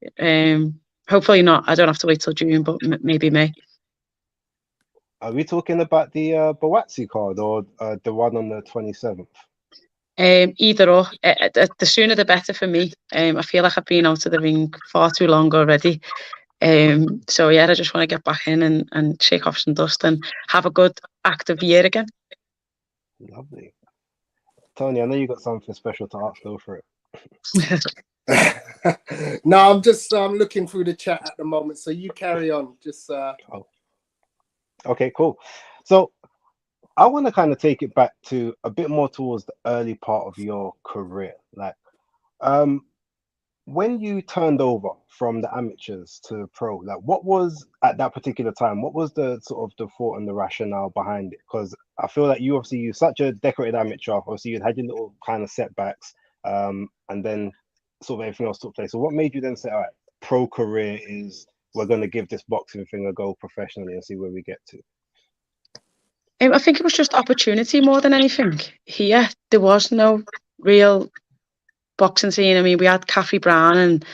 Hopefully not. I don't have to wait till June, but maybe May. Are we talking about the Bawatsi card or the one on the 27th? Either or. The sooner the better for me. I feel like I've been out of the ring far too long already. So yeah, I just want to get back in and shake off some dust and have a good active year again. Lovely. Tony, I know you got something special to ask. Go for it. No, I'm just looking through the chat at the moment, so you carry on. Just Oh, okay, cool. So I want to kind of take it back to a bit more towards the early part of your career. Like, um, when you turned over from the amateurs to pro, like what was at that particular time, what was the sort of the thought and the rationale behind it? Because I feel like you obviously you're such a decorated amateur, obviously you'd had your little kind of setbacks, and then sort of everything else took place. So what made you then say, all right, pro career is we're gonna give this boxing thing a go professionally and see where we get to? I think it was just opportunity more than anything. Here, there was no real boxing scene. I mean, we had Kathy Brown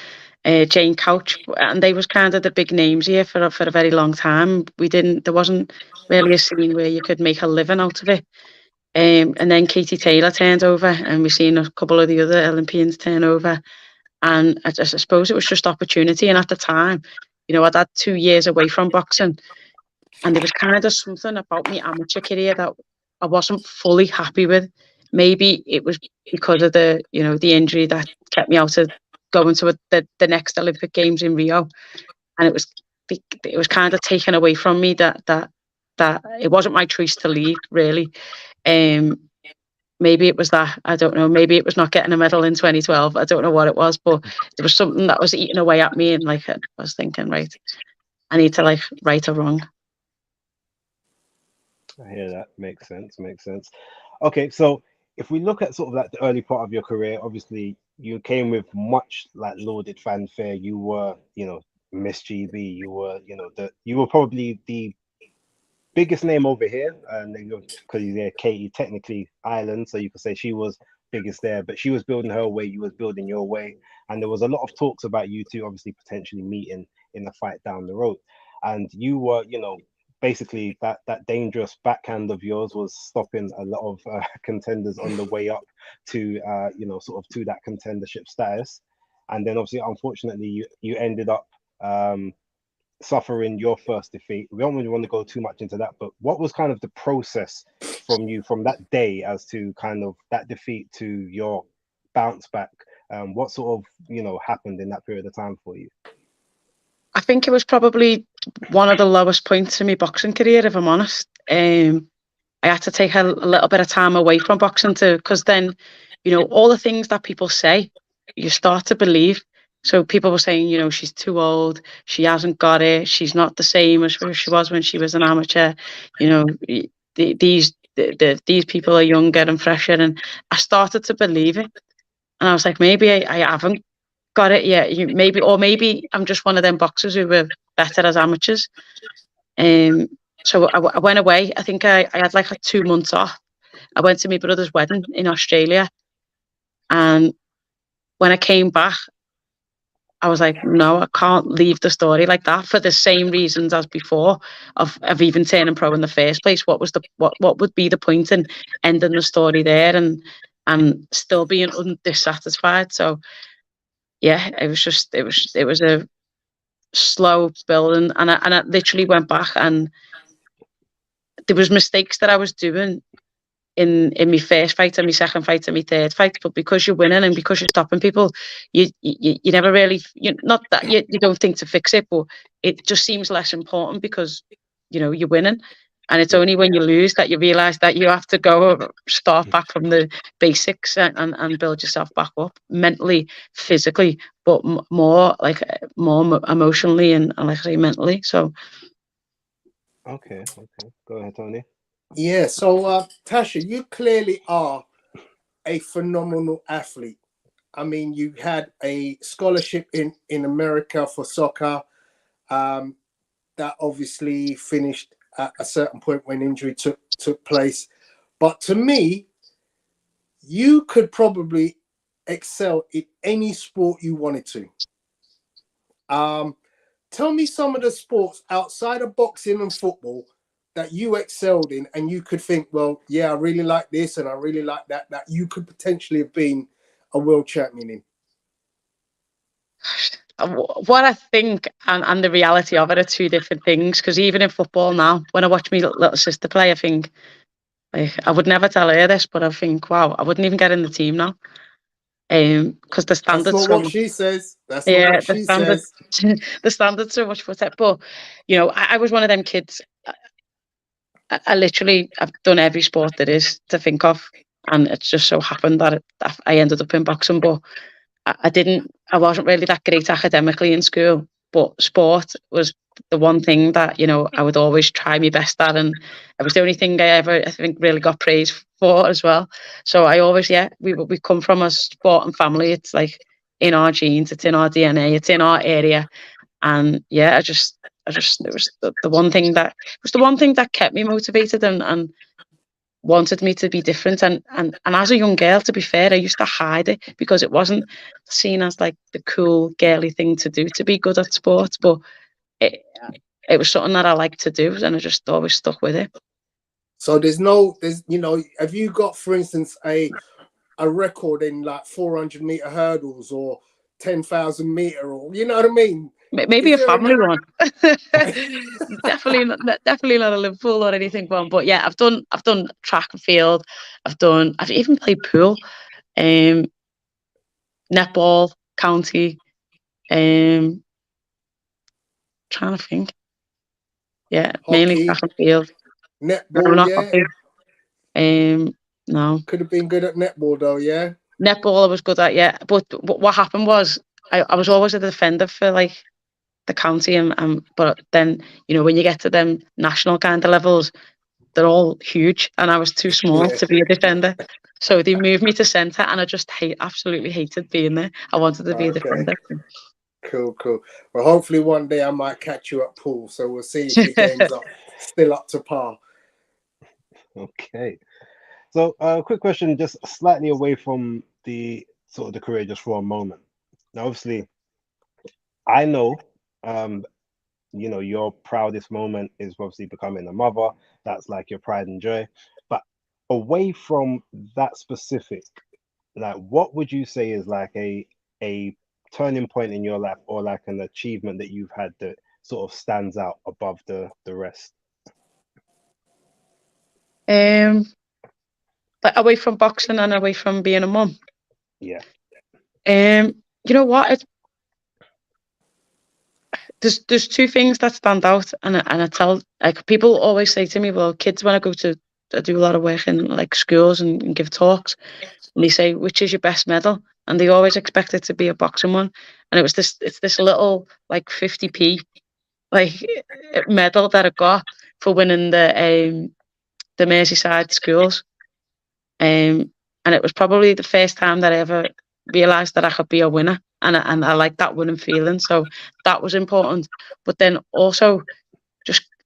and Jane Couch, and they was kind of the big names here for a very long time. There wasn't really a scene where you could make a living out of it. And then Katie Taylor turned over, and we've seen a couple of the other Olympians turn over. And I suppose it was just opportunity. And at the time, I'd had 2 years away from boxing, and there was kind of something about my amateur career that I wasn't fully happy with. Maybe it was because of the injury that kept me out of going to the next Olympic Games in Rio, and it was kind of taken away from me that it wasn't my choice to leave, really. Um, Maybe it was that, I don't know. Maybe it was not getting a medal in 2012. I don't know what it was, but there was something that was eating away at me, and like I was thinking, right, I need to right a wrong. I hear that. Makes sense. Makes sense. Okay, so if we look at sort of like the early part of your career, obviously you came with much like lauded fanfare. You were, Miss GB. You were, you were probably the biggest name over here, and because you're Katie, technically Ireland, so you could say she was biggest there, but she was building her way, you was building your way, and there was a lot of talks about you two obviously potentially meeting in a fight down the road, and you were, basically that dangerous backhand of yours was stopping a lot of contenders on the way up to, sort of to that contendership status, and then obviously, unfortunately, you ended up. Suffering your first defeat. We don't really want to go too much into that, but what was kind of the process from you from that day as to kind of that defeat to your bounce back? What sort of happened in that period of time for you? I think it was probably one of the lowest points in my boxing career, if I'm honest. I had to take a little bit of time away from boxing because then, all the things that people say, you start to believe. So people were saying, she's too old, she hasn't got it, she's not the same as she was when she was an amateur. These people are younger and fresher, and I started to believe it. And I was like, maybe I haven't got it yet. Maybe I'm just one of them boxers who were better as amateurs. So I went away. I think I had like 2 months off. I went to my brother's wedding in Australia, and when I came back, I was like, no, I can't leave the story like that for the same reasons as before of even turning pro in the first place. What would be the point in ending the story there and still being dissatisfied? So yeah, it was a slow building, and I literally went back, and there was mistakes that I was doing in my first fight and my second fight and my third fight, but because you're winning and because you're stopping people, you never really, not that you don't think to fix it, but it just seems less important because you're winning, and it's only when you lose that you realize that you have to go start back from the basics and build yourself back up mentally, physically, but more emotionally and like I say, mentally. So Okay, go ahead, Tony. Yeah, so Tasha, you clearly are a phenomenal athlete. I mean, you had a scholarship in America for soccer. That obviously finished at a certain point when injury took place. But to me, you could probably excel in any sport you wanted to. Tell me some of the sports outside of boxing and football that you excelled in and you could think, well, yeah, I really like this and I really like that you could potentially have been a world champion in. what I think and the reality of it are two different things, because even in football now, when I watch my little sister play, I think Like, I would never tell her this, but I think, wow, I wouldn't even get in the team now. Because the That's standards not so what much. she says. That's not Yeah, what the she standard, says. the standards so much for it. But you know, I was one of them kids. I literally I've done every sport there is to think of, and it's just so happened that I ended up in boxing. But I wasn't really that great academically in school, but sport was the one thing that, you know, I would always try my best at, and it was the only thing I ever, I think, really got praise for as well. So I always, yeah, we come from a sporting family. It's like in our genes, it's in our DNA, it's in our area, and yeah, it was the one thing that kept me motivated and wanted me to be different. And as a young girl, to be fair, I used to hide it because it wasn't seen as like the cool girly thing to do to be good at sports. But it it was something that I liked to do, and I just always stuck with it. So have you got, for instance, a record in like 400-meter hurdles or 10,000-meter, or you know what I mean? Maybe Is a there family any? one. Definitely not a Liverpool or anything one. But yeah, I've done track and field. I've even played pool, um, netball, county. Trying to think. Yeah, mainly Hockey, track and field. No, netball, not yeah. hockey. No. Could have been good at netball though, yeah. Netball I was good at, yeah. But what happened was I was always a defender for like the county, and but then, you know, when you get to them national kind of levels, they're all huge, and I was too small Yeah. to be a defender. So they moved me to centre, and I just absolutely hated being there. I wanted to be a Okay. defender. Cool, cool. Well, hopefully one day I might catch you at pool, so we'll see if your game's still up to par. Okay. So, quick question, just slightly away from the sort of the career, just for a moment. Now, obviously, I know, um, you know, your proudest moment is obviously becoming a mother. That's like your pride and joy. But away from that specific, like, what would you say is like a turning point in your life, or like an achievement that you've had that sort of stands out above the rest? Um, like away from boxing and away from being a mum. Yeah. You know what? There's two things that stand out, and I tell, like, people always say to me, well, kids, when I do a lot of work in like schools and give talks, and they say, which is your best medal? And they always expect it to be a boxing one. And it's this little like 50p like medal that I got for winning the Merseyside schools. And it was probably the first time that I ever realised that I could be a winner, and I like that winning feeling. So that was important. But then also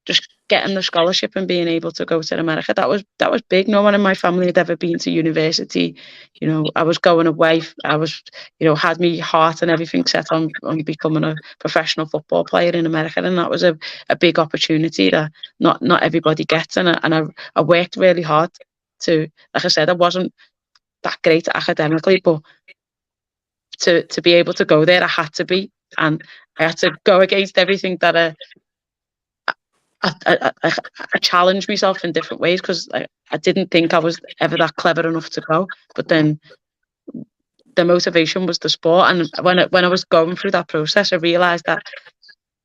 just getting the scholarship and being able to go to America, that was big. No one in my family had ever been to university. You know, I was going away. I was, you know, had me heart and everything set on becoming a professional football player in America, and that was a big opportunity that not everybody gets. I worked really hard to, like I said, I wasn't that great academically, but to be able to go there, I had to be, and I had to go against everything that I challenged myself in different ways, because I didn't think I was ever that clever enough to go. But then the motivation was the sport, and when I was going through that process, I realised that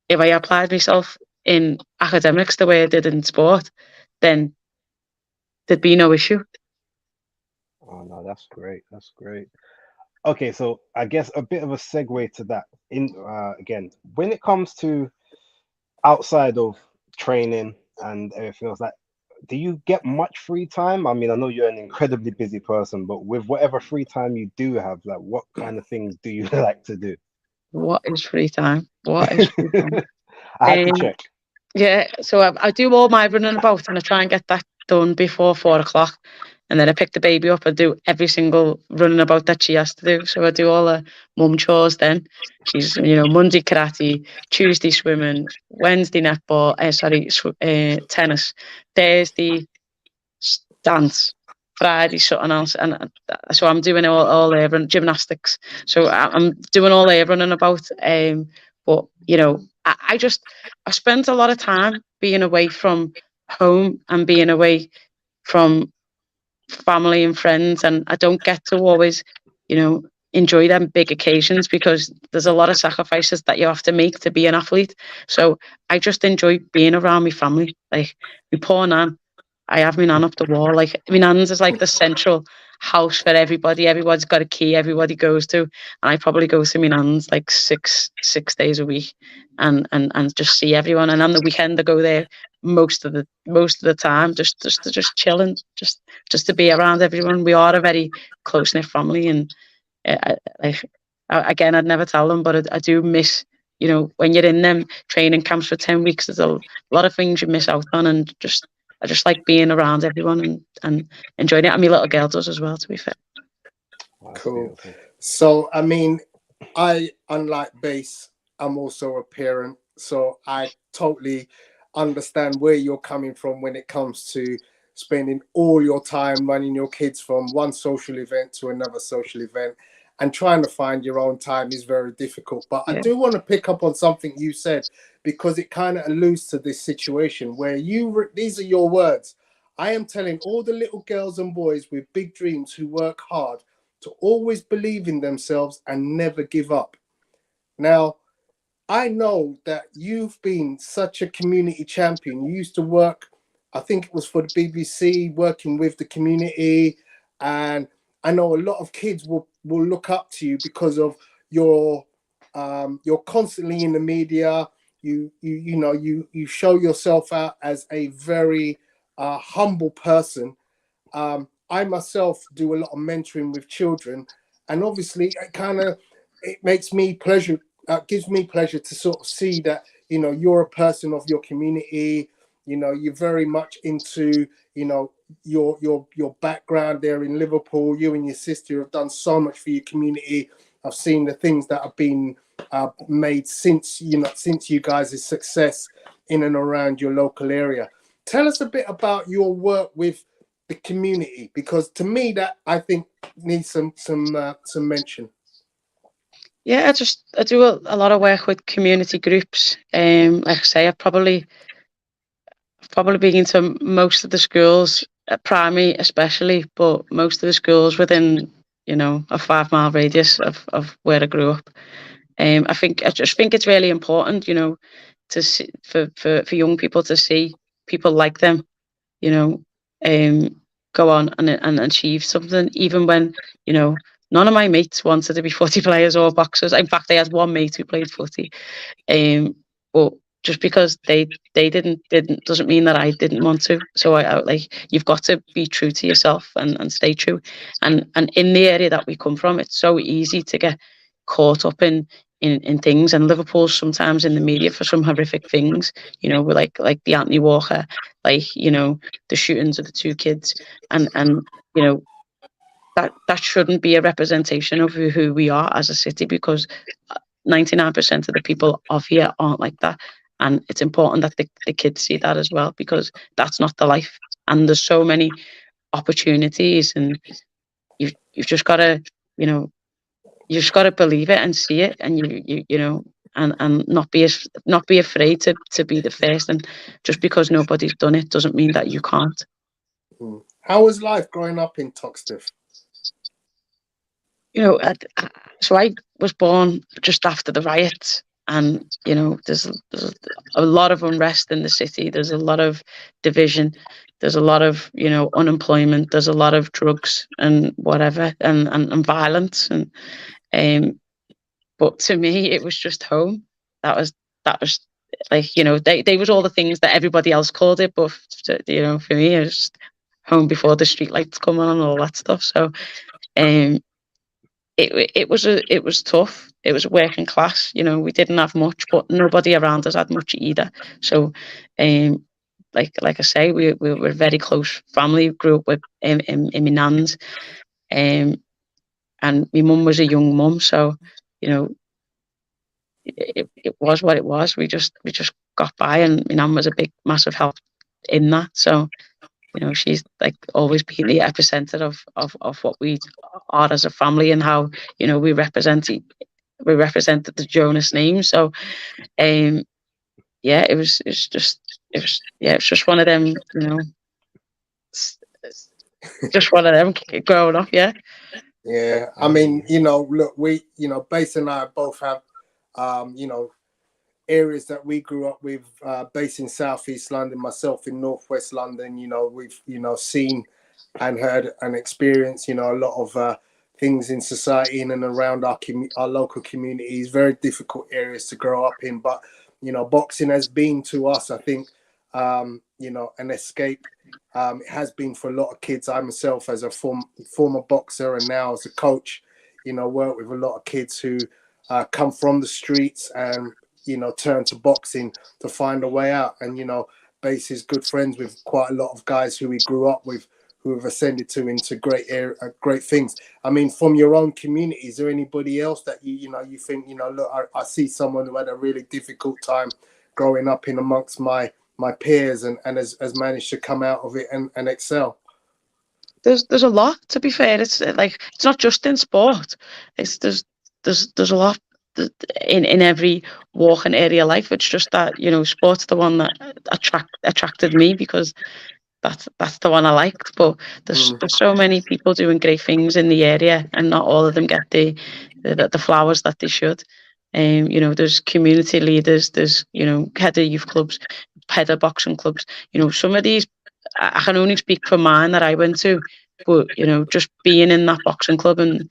if I applied myself in academics the way I did in sport, then there'd be no issue. Oh no, that's great. That's great. Okay, so I guess a bit of a segue to that. In again, when it comes to outside of training and everything else, like, do you get much free time? I mean, I know you're an incredibly busy person, but with whatever free time you do have, like, what kind of things do you like to do? What is free time? What is free time? I had to Um, check. Yeah, so I do all my running about, and I try and get that done before 4 o'clock. And then I pick the baby up and do every single running about that she has to do. So I do all the mum chores then. She's, you know, Monday karate, Tuesday swimming, Wednesday netball, tennis, Thursday dance, Friday something else. And so I'm doing all their gymnastics. So I'm doing all their running about. But, you know, I spent a lot of time being away from home and being away from family and friends, and I don't get to always, enjoy them big occasions because there's a lot of sacrifices that you have to make to be an athlete. So I just enjoy being around my family. Like my poor nan, I have my nan up the wall. Like my nan's is like the central house for everybody. Everybody's got a key. Everybody goes to, and I probably go to my nan's like six days a week, and just see everyone. And on the weekend, I go there most of the time, just chilling, just to be around everyone. We are a very close knit family, and like again, I'd never tell them, but I do miss. When you're in them training camps for 10 weeks, there's a lot of things you miss out on, and I just like being around everyone and enjoying it. And my little girl does as well, to be fair. Cool. So, I mean, unlike Base, I'm also a parent, so I totally understand where you're coming from when it comes to spending all your time running your kids from one social event to another social event, and trying to find your own time is very difficult. But I do want to pick up on something you said, because it kind of alludes to this situation where these are your words. I am telling all the little girls and boys with big dreams who work hard to always believe in themselves and never give up. Now, I know that you've been such a community champion. You used to work, I think it was for the BBC, working with the community, and I know a lot of kids will look up to you because of you're constantly in the media. You show yourself out as a very humble person. I myself do a lot of mentoring with children, and obviously it makes me pleasure. Gives me pleasure to sort of see that you're a person of your community. You're very much into your background there in Liverpool. You and your sister have done so much for your community. I've seen the things that have been made since you guys' success in and around your local area. Tell us a bit about your work with the community, because to me that I think needs some mention. Yeah, I do a lot of work with community groups. Like I say, I've probably been into most of the schools, primary especially, but most of the schools within a 5 mile radius of where I grew up. I just think it's really important, to see, for young people to see people like them, go on and achieve something, even when none of my mates wanted to be footy players or boxers. In fact, I had one mate who played footy, but just because they didn't doesn't mean that I didn't want to. So I like, you've got to be true to yourself and stay true. And in the area that we come from, it's so easy to get caught up in things, and Liverpool's sometimes in the media for some horrific things, with like the Anthony Walker, like the shootings of the two kids, and that shouldn't be a representation of who we are as a city, because 99% of the people of here aren't like that. And it's important that the kids see that as well, because that's not the life. And there's so many opportunities, and you've just got to, you just got to believe it and see it, and and not be afraid to be the first. And just because nobody's done it doesn't mean that you can't. How was life growing up in Toxteth? So I was born just after the riots, and there's a lot of unrest in the city. There's a lot of division. There's a lot of unemployment. There's a lot of drugs and whatever, and violence. And but to me, it was just home. That was like they was all the things that everybody else called it, but for me, it was just home before the street lights come on and all that stuff. So it was tough. It was working class. We didn't have much, but nobody around us had much either. So, like I say, we were a very close family. Grew up with in my nan's, and my mum was a young mum, so it was what it was. We just got by, and my nan was a big, massive help in that. So she's like always been the epicenter of what we are as a family, and how we represented the Jonas name. So it was just one of them just one of them growing up. Yeah. Yeah, I mean, look, Base and I both have, areas that we grew up with, based in Southeast London, myself in Northwest London. We've, seen and heard and experienced, a lot of things in society in and around our local communities, very difficult areas to grow up in. But, boxing has been to us, I think, an escape. It has been for a lot of kids. I myself, as a former boxer and now as a coach, work with a lot of kids who come from the streets and, turn to boxing to find a way out. And, Base is good friends with quite a lot of guys who we grew up with, who have ascended into great things. I mean, from your own community, is there anybody else that you think, look, I see someone who had a really difficult time growing up in amongst my peers and has managed to come out of it and excel? There's a lot, to be fair. It's like, it's not just in sport. There's a lot in every walk and area of life. It's just that, sport's the one that attracted me, because that's the one I liked. But there's so many people doing great things in the area, and not all of them get the flowers that they should. There's community leaders, there's, head of youth clubs, head of boxing clubs. Some of these, I can only speak for mine that I went to, but just being in that boxing club, and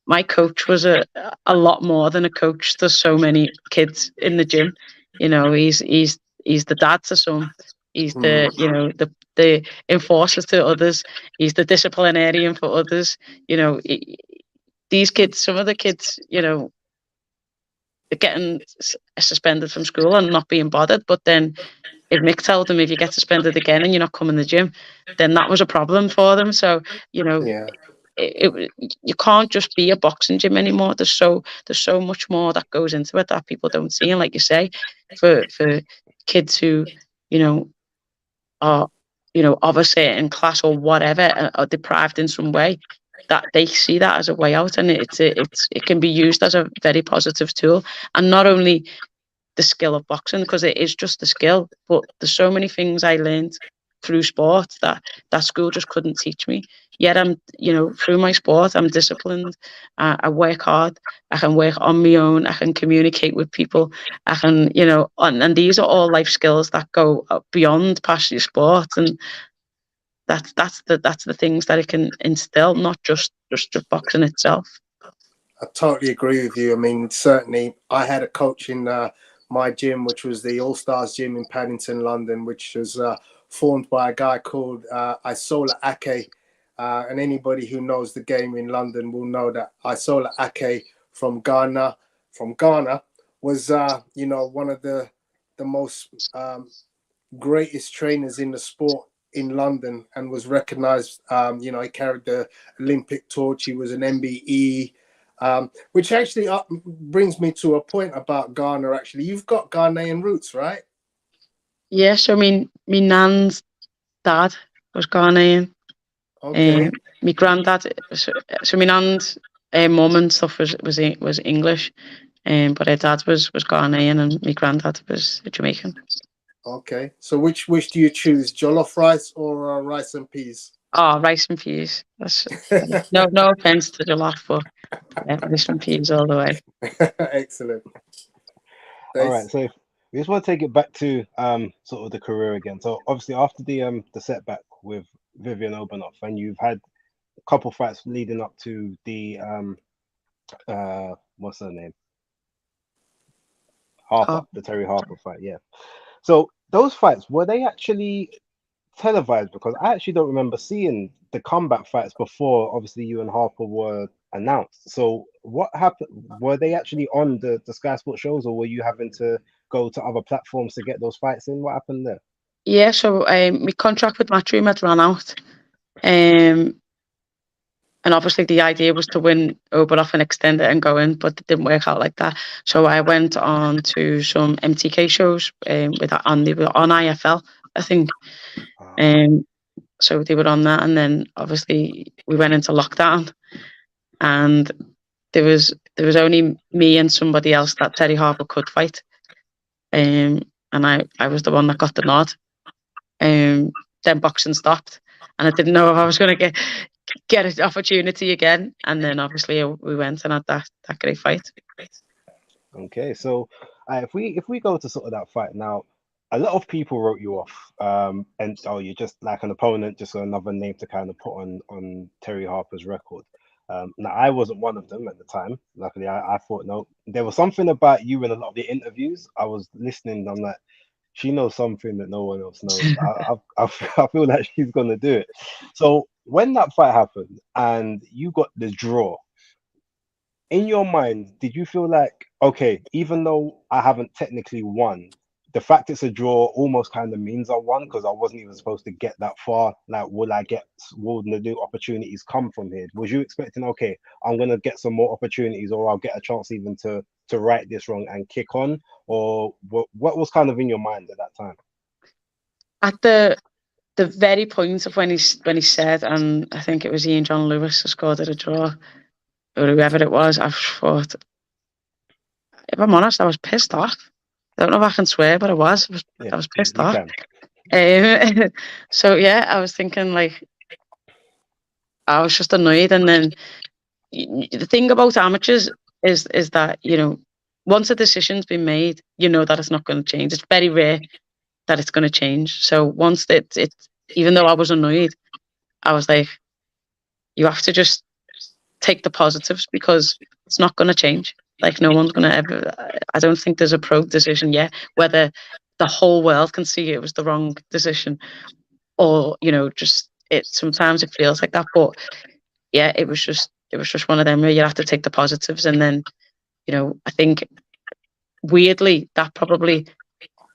my coach was a lot more than a coach. There's so many kids in the gym. He's the dad to some. He's the the enforcer to others. He's the disciplinarian for others. These kids, some of the kids, getting suspended from school and not being bothered. But then, if Mick told them, if you get suspended again and you're not coming to the gym, then that was a problem for them. So, Yeah. you can't just be a boxing gym anymore. There's so much more that goes into it that people don't see. And like you say, for kids who, are, of a certain class or whatever, are deprived in some way, that they see that as a way out, and it can be used as a very positive tool. And not only the skill of boxing, because it is just the skill, but there's so many things I learned through sport that school just couldn't teach me. Yet I'm, through my sport, I'm disciplined. I work hard. I can work on my own. I can communicate with people. I can, and these are all life skills that go beyond past your sport. And that's the things that it can instill, not just boxing itself. I totally agree with you. I mean, certainly, I had a coach in my gym, which was the All Stars gym in Paddington, London, which was formed by a guy called Isola Ake. And anybody who knows the game in London will know that Isola Ake from Ghana was, one of the most greatest trainers in the sport in London, and was recognized. He carried the Olympic torch. He was an MBE. Which actually brings me to a point about Ghana. Actually, you've got Ghanaian roots, right? Yeah, so my nan's dad was Ghanaian. Okay. My granddad, so my nan's mum and stuff was English, but her dad was Ghanaian, and my granddad was Jamaican. Okay, so which do you choose, jollof rice or rice and peas? Oh, rice and peas. That's no offense to jollof, but rice and peas all the way. Excellent. All right, so we just want to take it back to sort of the career again. So obviously after the setback with Vivian Obanoff, and you've had a couple fights leading up to the what's her name? Harper, the Terry Harper fight, yeah. So those fights, were they actually televised? Because I actually don't remember seeing the combat fights before obviously you and Harper were announced. So what happened? Were they actually on the Sky Sports shows, or were you having to go to other platforms to get those fights in? What happened there? Yeah, so my contract with Matchroom had run out, and obviously the idea was to win Obanoff and extend it and go in, but it didn't work out like that. So I went on to some MTK shows on IFL, I think. So they were on that, and then obviously we went into lockdown, and there was only me and somebody else that Terry Harper could fight, and I was the one that got the nod. Then boxing stopped, and I didn't know if I was going to get an opportunity again. And then obviously we went and had that great fight. Okay, so if we go to sort of that fight now, a lot of people wrote you off, and oh, you're just like an opponent, just another name to kind of put on Terry Harper's record. Now I wasn't one of them at the time. Luckily, I thought no, there was something about you in a lot of the interviews. I was listening. I'm like, she knows something that no one else knows. I feel like she's gonna do it. So when that fight happened and you got the draw, in your mind, did you feel like, okay, even though I haven't technically won, the fact it's a draw almost kind of means I won because I wasn't even supposed to get that far? Like, will the new opportunities come from here? Was you expecting, okay, I'm gonna get some more opportunities, or I'll get a chance even to right this wrong and kick on? Or what was kind of in your mind at that time? At the very point of when he said, and I think it was Ian John Lewis who scored at a draw, or whoever it was, I thought, if I'm honest, I was pissed off. I don't know if I can swear, but I was pissed off. So yeah, I was thinking, like, I was just annoyed. And then the thing about amateurs is that, you know, once a decision's been made, you know that it's not going to change. It's very rare that it's going to change. So once it's even though I was annoyed, I was like, you have to just take the positives because it's not going to change. Like, no one's going to ever. I don't think there's a pro decision yet. Whether the whole world can see it was the wrong decision, or, you know, just it. Sometimes it feels like that, but yeah, it was just one of them where you have to take the positives. And then, you know, I think weirdly that probably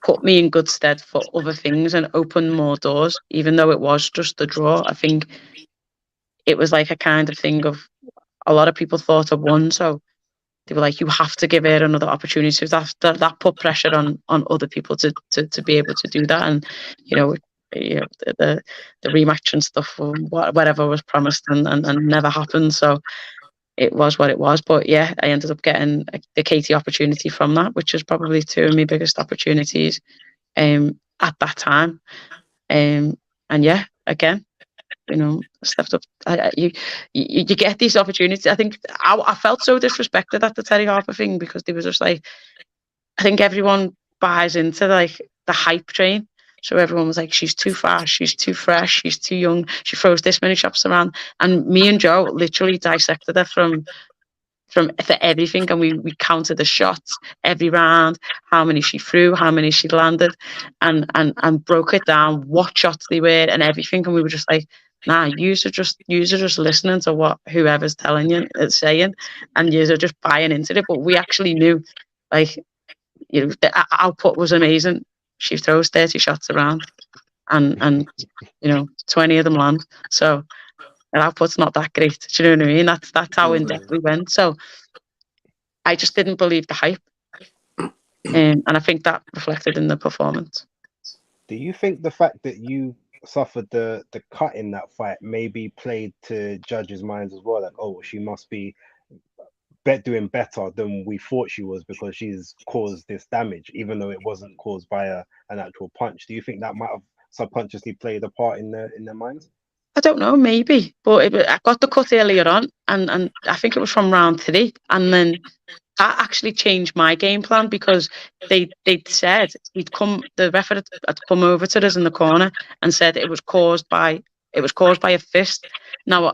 put me in good stead for other things and opened more doors, even though it was just the draw. I think it was like a kind of thing of, a lot of people thought I won, so they were like, you have to give her another opportunity. So that put pressure on other people to be able to do that. And, you know, the rematch and stuff, or whatever was promised and never happened. So it was what it was. But yeah, I ended up getting the Katie opportunity from that, which was probably two of my biggest opportunities at that time. And yeah, again, you know, stepped up. You get these opportunities. I think I felt so disrespected at the Terry Harper thing, because they were just like, I think everyone buys into like the hype train. So everyone was like, she's too fast, she's too fresh, she's too young, she throws this many shots around. And me and Joe literally dissected her for everything, and we counted the shots every round, how many she threw, how many she landed, and broke it down, what shots they were and everything. And we were just like, nah, you're just listening to what whoever's telling you, saying, and you're just buying into it. But we actually knew, like, you know, the output was amazing. She throws 30 shots around, and you know, 20 of them land. So her output's not that great. Do you know what I mean? That's how in depth we went. So I just didn't believe the hype, and I think that reflected in the performance. Do you think the fact that you suffered the cut in that fight maybe played to judges' minds as well? Like, oh, she must be doing better than we thought she was because she's caused this damage, even though it wasn't caused by an actual punch. Do you think that might have subconsciously played a part in their minds? I don't know, maybe, but I got the cut earlier on, and I think it was from round 3, and then that actually changed my game plan, because they'd said the referee had come over to us in the corner and said it was caused by a fist. Now,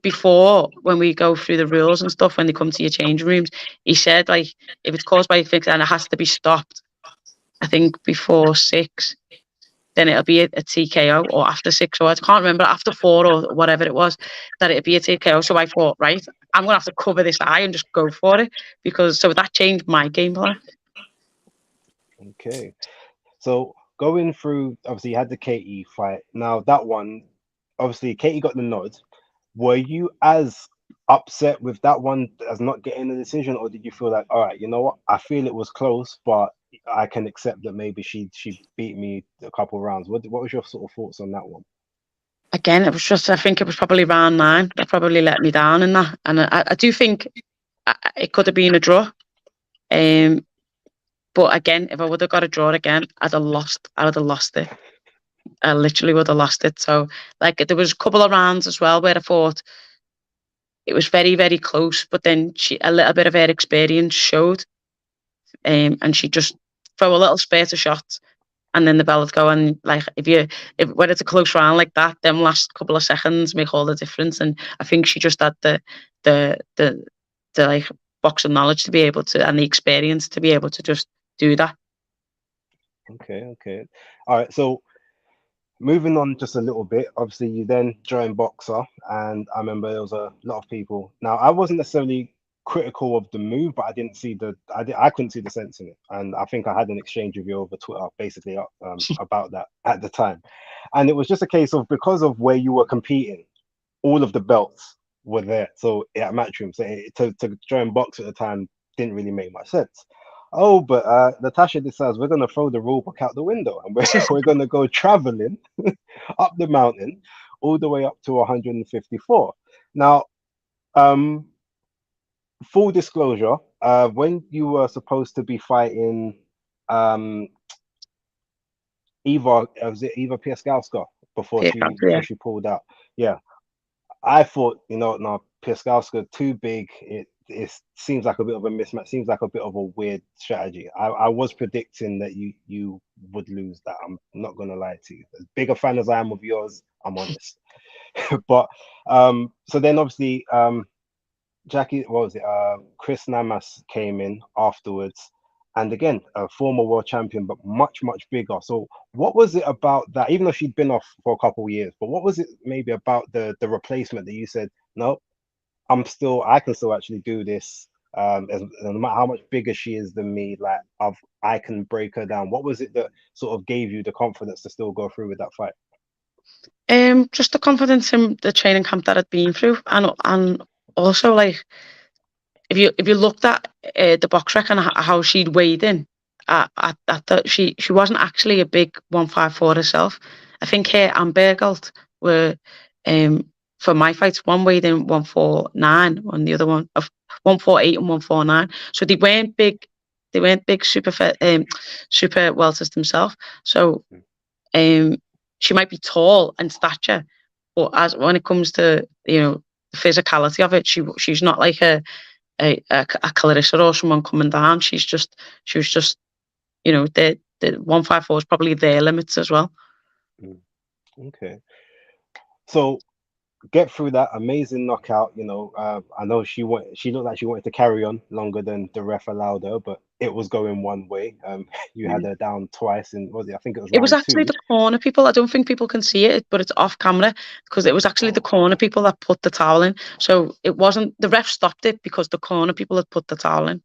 before, when we go through the rules and stuff, when they come to your changing rooms, he said, like, if it's caused by a fist and it has to be stopped, I think before 6, then it'll be a TKO, or after 6, or I can't remember, after 4 or whatever it was, that it'd be a TKO. So I thought, right, I'm going to have to cover this eye and just go for it, so that changed my game plan. Okay. So going through, obviously you had the Katie fight. Now that one, obviously Katie got the nod. Were you as upset with that one as not getting the decision, or did you feel like, all right, you know what, I feel it was close, but I can accept that maybe she beat me a couple of rounds? What was your sort of thoughts on that one? Again, it was just, I think it was probably round 9 that probably let me down in that, and I do think it could have been a draw. But again, if I would have got a draw again, I'd have lost it. I literally would have lost it. So, like, there was a couple of rounds as well where I thought it was very, very close, but then a little bit of her experience showed, and she just throw a little spurt of shots, and then the bell would go. And like, if when it's a close round like that, them last couple of seconds make all the difference. And I think she just had the like boxing knowledge to be able to, and the experience to be able to just do that. Okay. All right. So moving on just a little bit, obviously you then joined Boxer, and I remember there was a lot of people. Now, I wasn't necessarily critical of the move, but I didn't see I couldn't see the sense in it, and I think I had an exchange with you over Twitter, basically, about that at the time, and it was just a case of, because of where you were competing, all of the belts were there, so at Matchroom, so to join Boxer at the time didn't really make much sense. Oh, but Natasha decides we're going to throw the rule book out the window, and we're going to go traveling up the mountain all the way up to 154. Now, full disclosure, when you were supposed to be fighting Eva, was it Eva Piaskowska before she pulled out? Yeah, I thought, no, Piaskowska too big. It seems like a bit of a mismatch. Seems like a bit of a weird strategy. I was predicting that you would lose that. I'm not gonna lie to you. As big a fan as I am of yours, I'm honest. But so then obviously Jackie, what was it? Chris Namas came in afterwards, and again a former world champion, but much bigger. So what was it about that? Even though she'd been off for a couple of years, but what was it maybe about the replacement that you said, no, I can still actually do this. No matter how much bigger she is than me, like I can break her down. What was it that sort of gave you the confidence to still go through with that fight? Just the confidence in the training camp that I'd been through, and also, like, if you looked at the box rec and how she'd weighed in, I thought she wasn't actually a big 154 herself. I think her and Bergelt were, for my fights, one weighed in 149, and the other one of 148 and 149. So they weren't big. They weren't big super welters themselves. So she might be tall in stature, but when it comes to the physicality of it, she's not like a Clarissa or someone coming down. She was just the 154 is probably their limits as well. Okay, so get through that amazing knockout. I know she looked like she wanted to carry on longer than the ref allowed her, but it was going one way. You had her down twice, and I think it was round It was actually 2. the corner people. I don't think people can see it, but it's off camera, because it was actually the corner people that put the towel in. So it wasn't the ref stopped it because the corner people had put the towel in.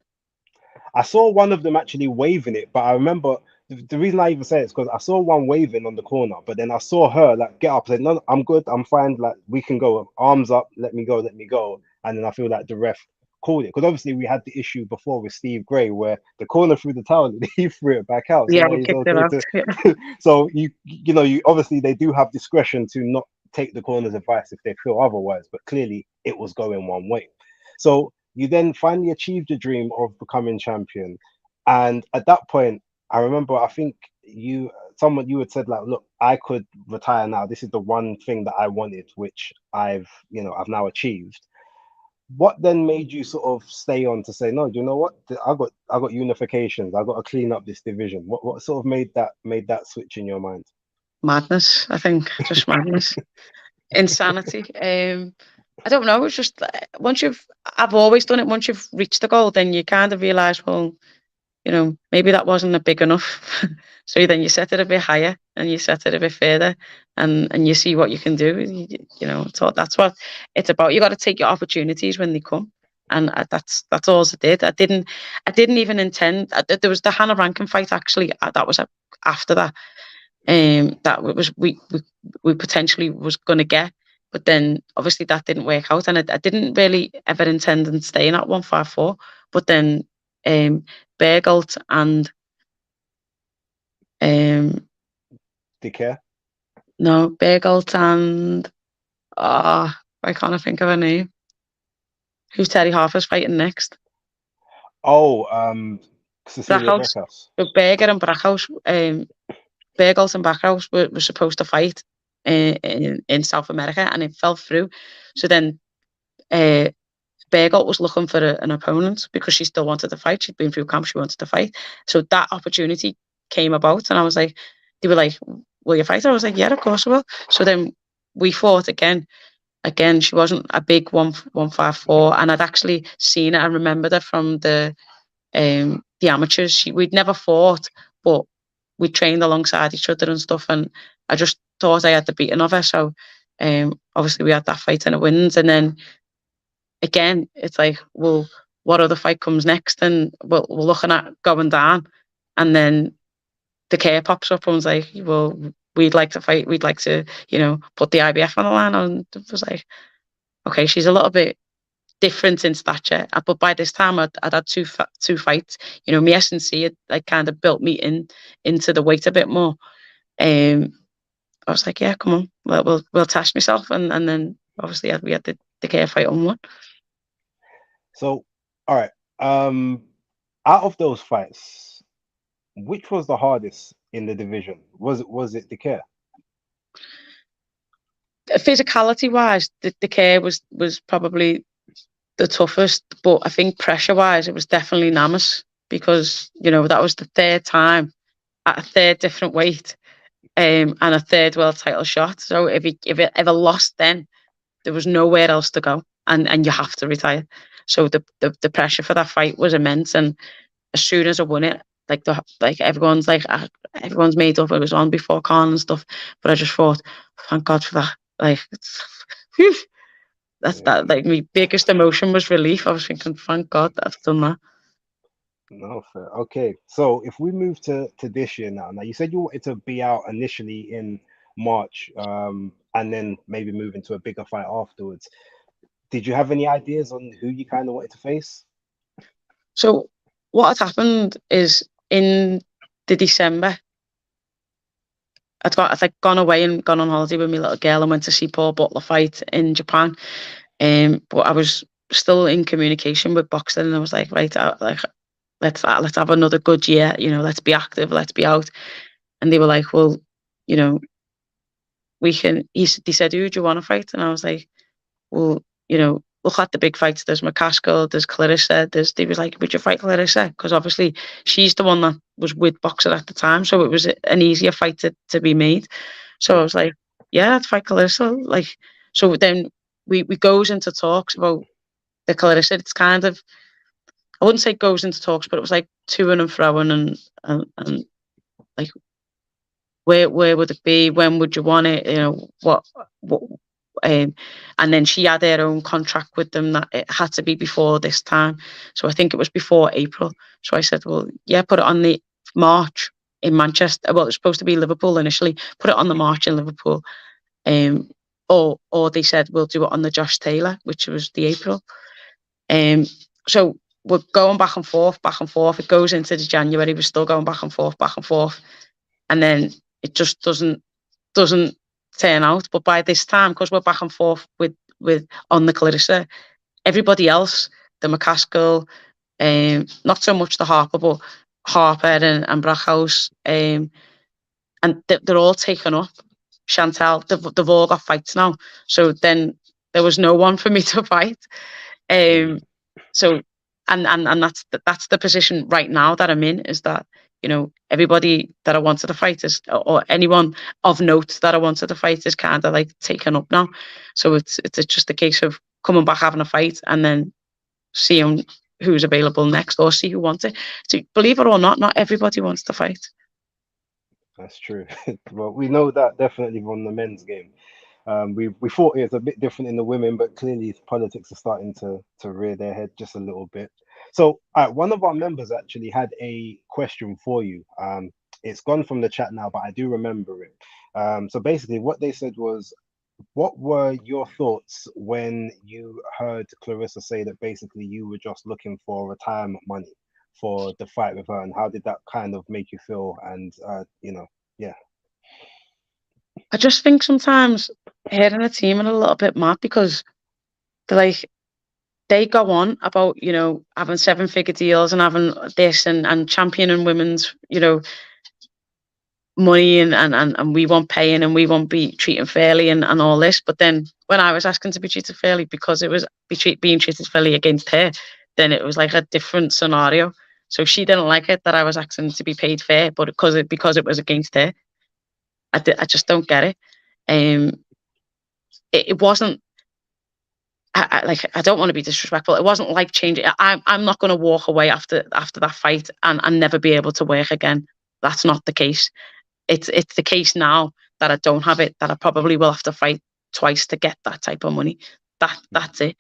I saw one of them actually waving it, but I remember the reason I even say it is because I saw one waving on the corner, but then I saw her like get up and say, no, I'm good, I'm fine, like we can go, arms up, let me go. And then I feel like the ref called it, because obviously we had the issue before with Steve Gray where the corner threw the towel and he threw it back out. So Yeah, now we he's kicked it okay out. So you obviously they do have discretion to not take the corner's advice if they feel otherwise, but clearly it was going one way. So you then finally achieved your dream of becoming champion. And at that point, I remember, I think you had said, like, look, I could retire now. This is the one thing that I wanted, which I've now achieved. What then made you sort of stay on to say, no, do you know what? I got unifications. I got to clean up this division. What sort of made that switch in your mind? Madness, I think, just madness, insanity. I don't know. It's just I've always done it. Once you've reached the goal, then you kind of realize, well, maybe that wasn't a big enough. So then you set it a bit higher and you set it a bit further, and you see what you can do. So that's what it's about. You got to take your opportunities when they come, and that's all I did. I didn't even intend. There was the Hannah Rankin fight actually. That was after that. That was we potentially was going to get, but then obviously that didn't work out, and I didn't really ever intend on staying at 154. But then Bergelt and Decare? No, Bergelt and I can't think of her name. Who's Terry Harper's fighting next? Oh, Cecilia Brackhouse. Brackhouse. So Berger and Brackhouse Burgos and Backhouse were supposed to fight in South America, and it fell through. So then Burgos was looking for an opponent because she still wanted to fight. She'd been through camp, she wanted to fight. So that opportunity came about, and I was like, they were like, will you fight her? I was like, yeah, of course I will. So then we fought again. Again, she wasn't a big 154, and I'd actually seen her and remembered her from the amateurs. We'd never fought, but we trained alongside each other and stuff, and I just thought I had the beating of her. So obviously we had that fight and it wins, and then again it's like, well, what other fight comes next? And we're looking at going down, and then the care pops up and was like, well, we'd like to fight, we'd like to, put the IBF on the line. And it was like, okay, she's a little bit different in stature, but by this time I'd had two fights. My S&C had like kind of built me into the weight a bit more. I was like, yeah, come on, we'll test myself, and then obviously we had the care fight on one. So, all right, out of those fights, which was the hardest in the division? Was it the care? Physicality wise, the care was probably the toughest, but I think pressure wise it was definitely Namas, because that was the third time at a third different weight, and a third world title shot. So if it ever lost, then there was nowhere else to go, and you have to retire. So the pressure for that fight was immense, and as soon as I won it, everyone's made up. It was on before Khan and stuff, but I just thought, thank God for that. Whew, that my biggest emotion was relief. I was thinking, thank God that I've done that. No, fair. Okay, so if we move to this year now, you said you wanted to be out initially in March, and then maybe move into a bigger fight afterwards. Did you have any ideas on who you kind of wanted to face? So what had happened is in the December, I'd gone away and gone on holiday with my little girl and went to see Paul Butler fight in Japan. But I was still in communication with boxing, and I was like, right, let's have another good year. Let's be active, let's be out. And they were like, well, we can. They said, who do you want to fight? And I was like, well, look at the big fights. There's McCaskill, there's Clarissa. They was like, would you fight Clarissa? Because obviously she's the one that was with Boxer at the time, so it was an easier fight to be made. So I was like, yeah, I'd fight Clarissa. So then we goes into talks about the Clarissa. It's kind of, I wouldn't say goes into talks, but it was like toing and froing, and like, where would it be? When would you want it? What and then she had her own contract with them that it had to be before this time. So I think it was before April. So I said, well, yeah, put it on the March in Manchester. Well, it's supposed to be Liverpool initially. Put it on the March in Liverpool. Or they said, we'll do it on the Josh Taylor, which was the April. So we're going back and forth. It goes into the January. We're still going back and forth. And then it just doesn't turn out. But by this time, because we're back and forth with on the Clarissa, everybody else, the McCaskill, not so much the Harper, but Harper and Brackhouse, and they're all taken up. Chantal, they've all got fights now. So then there was no one for me to fight. So and that's the position right now that I'm in, is that everybody that I wanted to fight is, or anyone of note that I wanted to fight, is kind of like taken up now. So it's just a case of coming back, having a fight, and then seeing who's available next, or see who wants it. So believe it or not everybody wants to fight. That's true. Well, we know that definitely from the men's game. We thought it was a bit different in the women, but clearly politics are starting to rear their head just a little bit. So one of our members actually had a question for you. It's gone from the chat now, but I do remember it. So basically what they said was, what were your thoughts when you heard Clarissa say that basically you were just looking for retirement money for the fight with her, and how did that kind of make you feel? And yeah. I just think sometimes her and the team are a little bit mad, because they go on about having 7-figure deals and having this and championing women's money and we won't pay and we won't be treating fairly and all this. But then when I was asking to be treated fairly because it was being treated fairly against her, then it was like a different scenario. So she didn't like it that I was asking to be paid fair, but because it was against her, I just don't get it. It wasn't. I don't want to be disrespectful. It wasn't like changing. I'm not going to walk away after that fight and never be able to work again. That's not the case. It's the case now that I don't have it, that I probably will have to fight twice to get that type of money. That's it.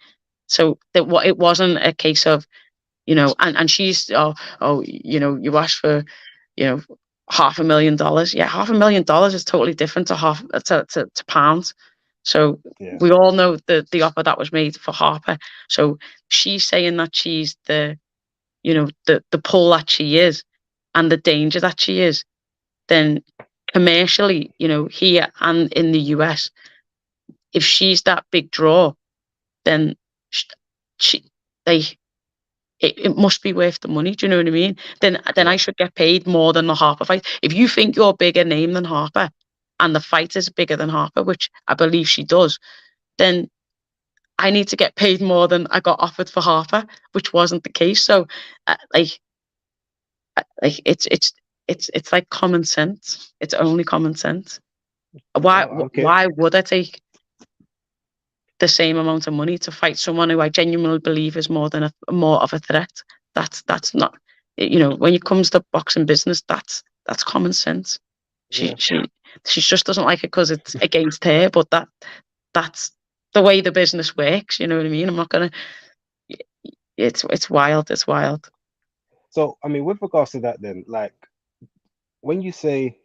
So it wasn't a case of, and she's you asked for, $500,000. Yeah, $500,000 is totally different to pounds. So we all know the offer that was made for Harper. So she's saying that she's the pull that she is and the danger that she is. Then commercially, here and in the US, if she's that big draw, then it must be worth the money. Do you know what I mean? Then I should get paid more than the Harper fight. If you think you're a bigger name than Harper and the fight is bigger than Harper, which I believe she does, then I need to get paid more than I got offered for Harper, which wasn't the case. So, it's like common sense. It's only common sense. Why would I take the same amount of money to fight someone who I genuinely believe is more of a threat? That's not, when it comes to boxing business, that's common sense. She just doesn't like it because it's against her, but that's the way the business works. You know what I mean? I'm not gonna. It's wild. It's wild. So, I mean, with regards to that, then, like, when you say,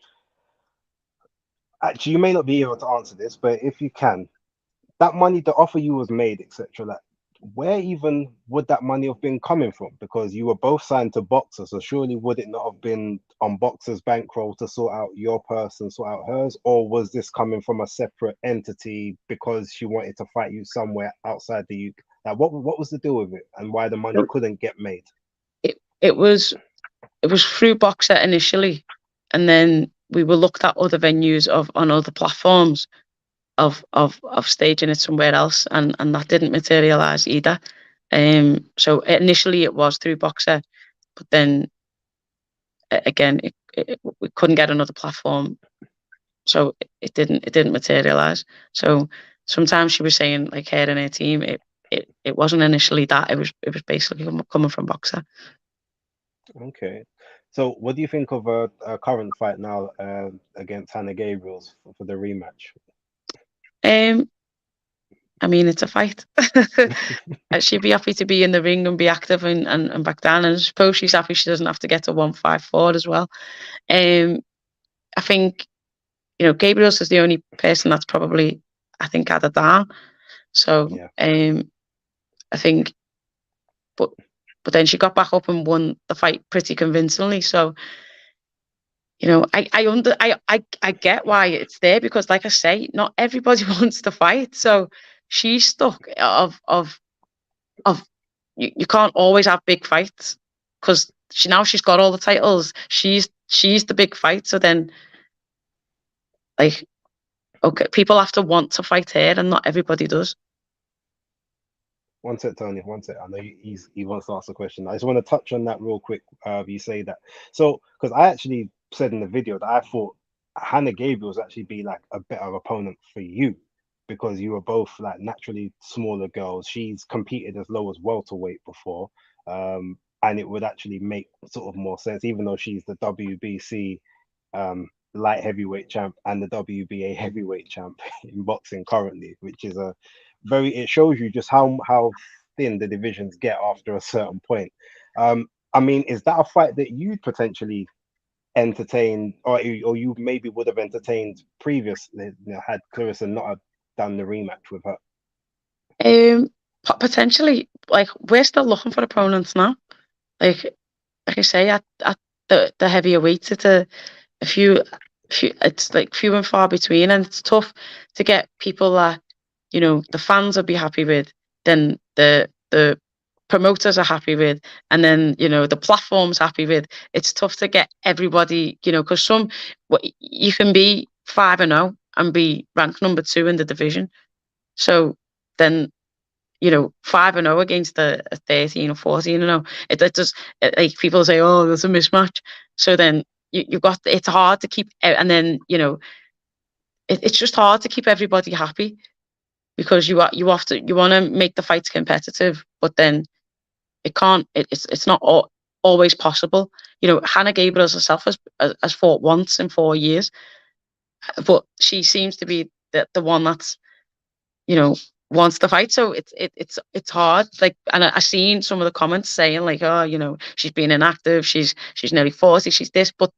actually, you may not be able to answer this, but if you can, that money, the offer you was made, etc., like, where even would that money have been coming from? Because you were both signed to Boxer, so surely would it not have been on Boxer's bankroll to sort out your person, sort out hers, or was this coming from a separate entity because she wanted to fight you somewhere outside the UK? Like, what was the deal with it, and why the money couldn't get made? It was through Boxer initially, and then we were looked at other venues on other platforms of staging it somewhere else, and that didn't materialize either. So initially it was through Boxer, but then again we couldn't get another platform, so it didn't materialize. So sometimes she was saying, like, her and her team, it wasn't initially that, it was basically coming from Boxer. Okay, so what do you think of a current fight now against Hannah Gabriels for the rematch? I mean, it's a fight. She'd be happy to be in the ring and be active and back down. And I suppose she's happy she doesn't have to get to 154 as well. I think, Gabriels is the only person that's probably, I think, had her down. So, I think, but then she got back up and won the fight pretty convincingly. So, I get why it's there, because, like I say, not everybody wants to fight. So she's stuck of you can't always have big fights because she's got all the titles. She's the big fight. So then, like, okay, people have to want to fight her, and not everybody does. One sec, Tony. One sec. I know he wants to ask a question. I just want to touch on that real quick. You say that, so because I actually said in the video that I thought Hannah Gabriels actually be like a better opponent for you, because you were both like naturally smaller girls. She's competed as low as welterweight before, and it would actually make sort of more sense, even though she's the WBC light heavyweight champ and the WBA heavyweight champ in boxing currently, which is it shows you just how thin the divisions get after a certain point. I mean, is that a fight that you'd potentially entertain, or you maybe would have entertained previously, had Clarissa not have done the rematch with her? Potentially. Like, we're still looking for opponents now. Like I say, at the heavier weights, it's a few, it's like few and far between, and it's tough to get people that the fans will be happy with. Then the promoters are happy with, and then the platform's happy with. It's tough to get everybody, because you can be 5-0 and be ranked number 2 in the division. So then 5-0 against a 13 or 14-0, it does, like people say, oh, there's a mismatch. So then you've got, it's hard to keep, and then it's just hard to keep everybody happy, because you want to make the fights competitive, but then it can't. It's not always possible. Hannah Gabriel herself has fought once in 4 years, but she seems to be the one that's wants to fight. So it's hard. Like, and I seen some of the comments saying like, oh, she's being inactive. She's nearly 40. She's this, but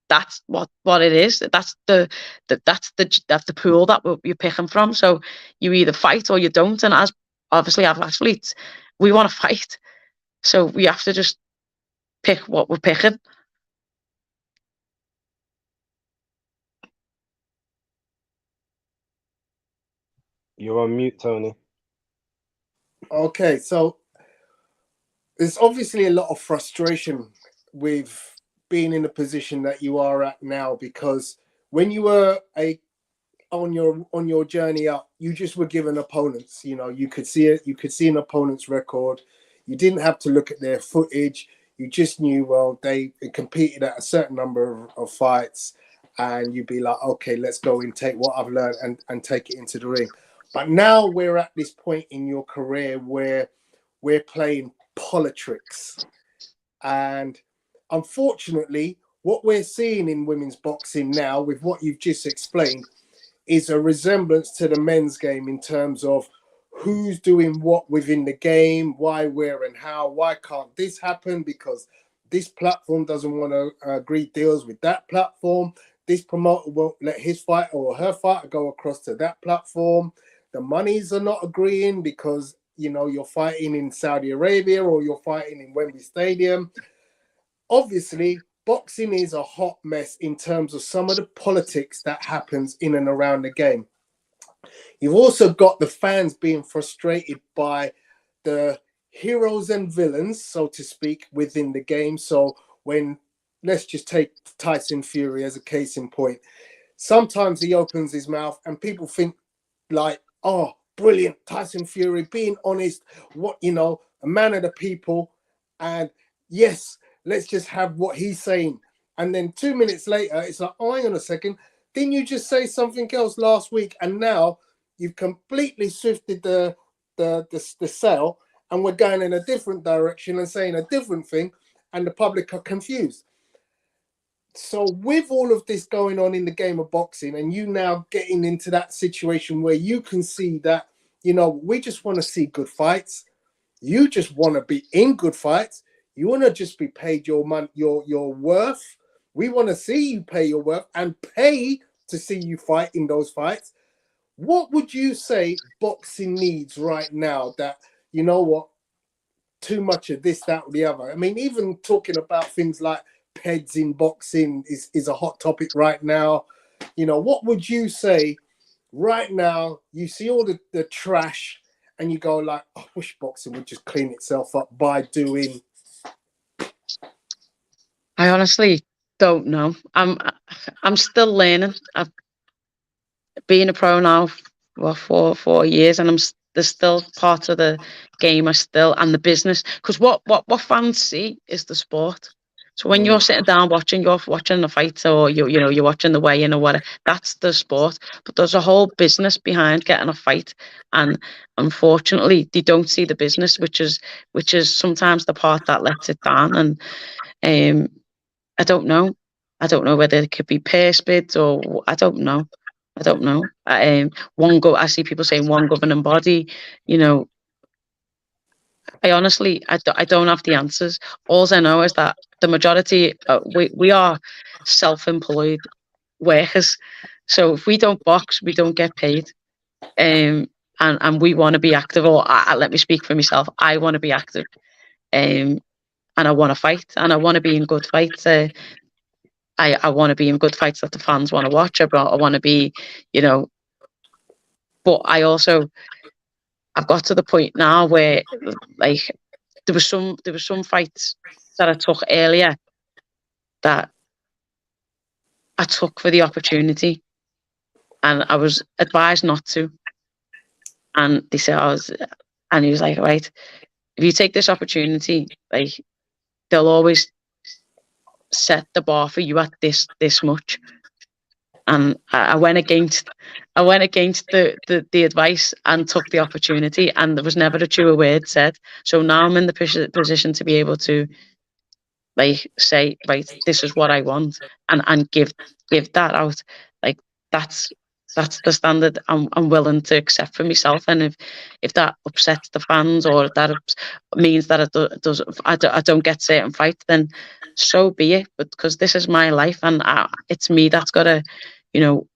that's what it is. That's the pool that you're picking from. So you either fight or you don't. And as obviously as athletes, we want to fight. So we have to just pick what we're picking. You're on mute, Tony. Okay, so there's obviously a lot of frustration with being in the position that you are at now, because when you were on your journey up, you just were given opponents. You could see it. You could see an opponent's record. You didn't have to look at their footage. You just knew, well, they competed at a certain number of fights, and you'd be like, okay, let's go and take what I've learned and take it into the ring. But now we're at this point in your career where we're playing politics. And unfortunately, what we're seeing in women's boxing now, with what you've just explained, is a resemblance to the men's game in terms of who's doing what within the game, why, where, and how. Why can't this happen? Because this platform doesn't want to agree deals with that platform. This promoter won't let his fighter or her fighter go across to that platform. The monies are not agreeing because, you're fighting in Saudi Arabia or you're fighting in Wembley Stadium. Obviously, boxing is a hot mess in terms of some of the politics that happens in and around the game. You've also got the fans being frustrated by the heroes and villains, so to speak, within the game. So let's just take Tyson Fury as a case in point. Sometimes he opens his mouth and people think like, oh, brilliant, Tyson Fury, being honest, a man of the people. And yes, let's just have what he's saying. And then 2 minutes later, it's like, oh, hang on a second. Didn't you just say something else last week? And now you've completely shifted the sail, and we're going in a different direction and saying a different thing, and the public are confused. So with all of this going on in the game of boxing, and you now getting into that situation where you can see that, we just want to see good fights. You just want to be in good fights. You want to just be paid your money, your worth. We want to see you pay your worth and pay to see you fight in those fights. What would you say boxing needs right now that, too much of this, that, or the other? I mean, even talking about things like PEDs in boxing is a hot topic right now. What would you say right now? You see all the trash and you go like, I wish boxing would just clean itself up by doing. I honestly don't know. I'm still learning. I've been a pro now for 4 years, and there's still part of the game and the business, because what fans see is the sport. So when you're sitting down you're watching the fight, or you're watching the weigh-in or whatever, that's the sport. But there's a whole business behind getting a fight, and unfortunately they don't see the business, which is sometimes the part that lets it down. And I don't know whether it could be purse bids, or I don't know. I see people saying one governing body. I honestly, I don't have the answers. All I know is that the majority, we are self-employed workers. So if we don't box, we don't get paid. And we want to be active. Or let me speak for myself. I want to be active. And I want to fight. And I want to be in good fights. I want to be in good fights that the fans want to watch. I want to be, but I've got to the point now where, like, there was some fights that I took earlier that I took for the opportunity, and I was advised not to. And they said and he was like, right, if you take this opportunity, like they'll always set the bar for you at this much. And I went against the advice and took the opportunity, and there was never a truer word said. So now I'm in the position to be able to like say, right, this is what I want, and give that out. Like that's the standard I'm willing to accept for myself. And if that upsets the fans, or that means that I don't get certain fights, then so be it. But because this is my life, and it's me that's got to,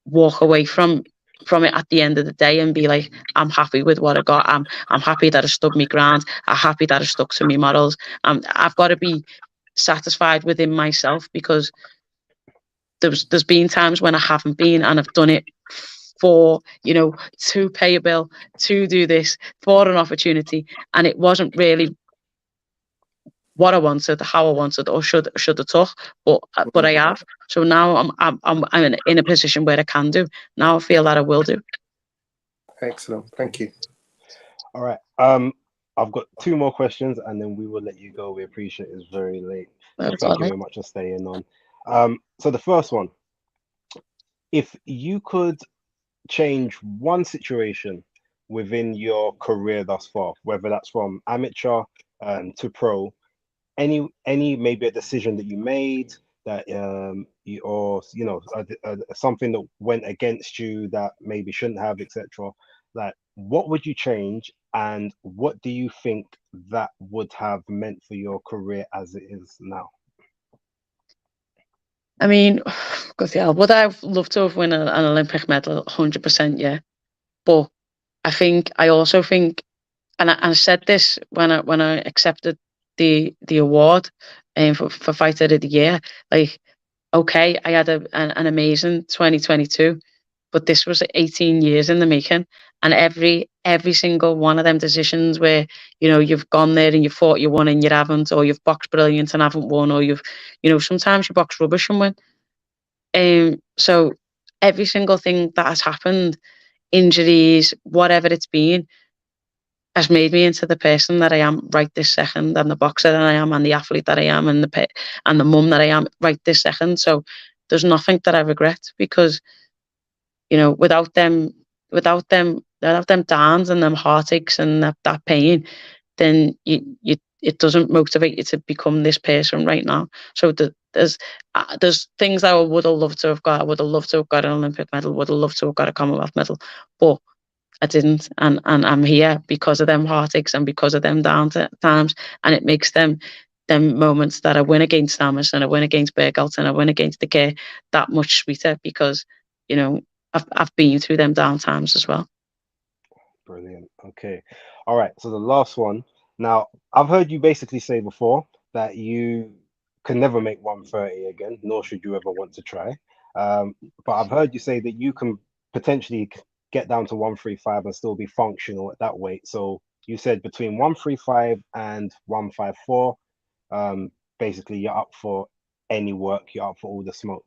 walk away from it at the end of the day and be like, I'm happy with what I got. I'm happy that I stood my ground. I'm happy that I stuck to my morals. I've got to be satisfied within myself, because there's been times when I haven't been, and I've done it for, to pay a bill, to do this, for an opportunity, and it wasn't really what I wanted, how I wanted, or should have took, but I have. So now I'm in a position where I can do. Now I feel that I will do. Excellent, thank you. All right. I've got 2 more questions, and then we will let you go. We appreciate it's very late. So thank you very much for staying on. So the first one, if you could change one situation within your career thus far, whether that's from amateur to pro, any maybe a decision that you made that something that went against you that maybe shouldn't have, etc., like what would you change, and what do you think that would have meant for your career as it is now? I mean, would I have loved to have won an Olympic medal? 100%, yeah. But I also think, and I said this when I accepted the award for Fighter of the Year. Like, okay, I had an amazing 2022, but this was 18 years in the making, and every single one of them decisions where you've gone there and you thought you won and you haven't, or you've boxed brilliant and haven't won, or you've sometimes you box rubbish and win. So every single thing that has happened, injuries, whatever it's been, has made me into the person that I am right this second, and the boxer that I am, and the athlete that I am, and the mum that I am right this second. So there's nothing that I regret, because without them downs and them heartaches and that pain, then it doesn't motivate you to become this person right now. So there's things that I would have loved to have got. I would have loved to have got an Olympic medal, would have loved to have got a Commonwealth medal, but I didn't, and I'm here because of them heartaches and because of them down times, and it makes them moments that I win against Amos and I win against Bergelt and I win against the K that much sweeter, because I've been through them down times as well. Brilliant. Okay. All right. So the last one. Now, I've heard you basically say before that you can never make 130 again, nor should you ever want to try. But I've heard you say that you can potentially get down to 135 and still be functional at that weight. So you said between 135 and 154, basically you're up for any work, you're up for all the smoke.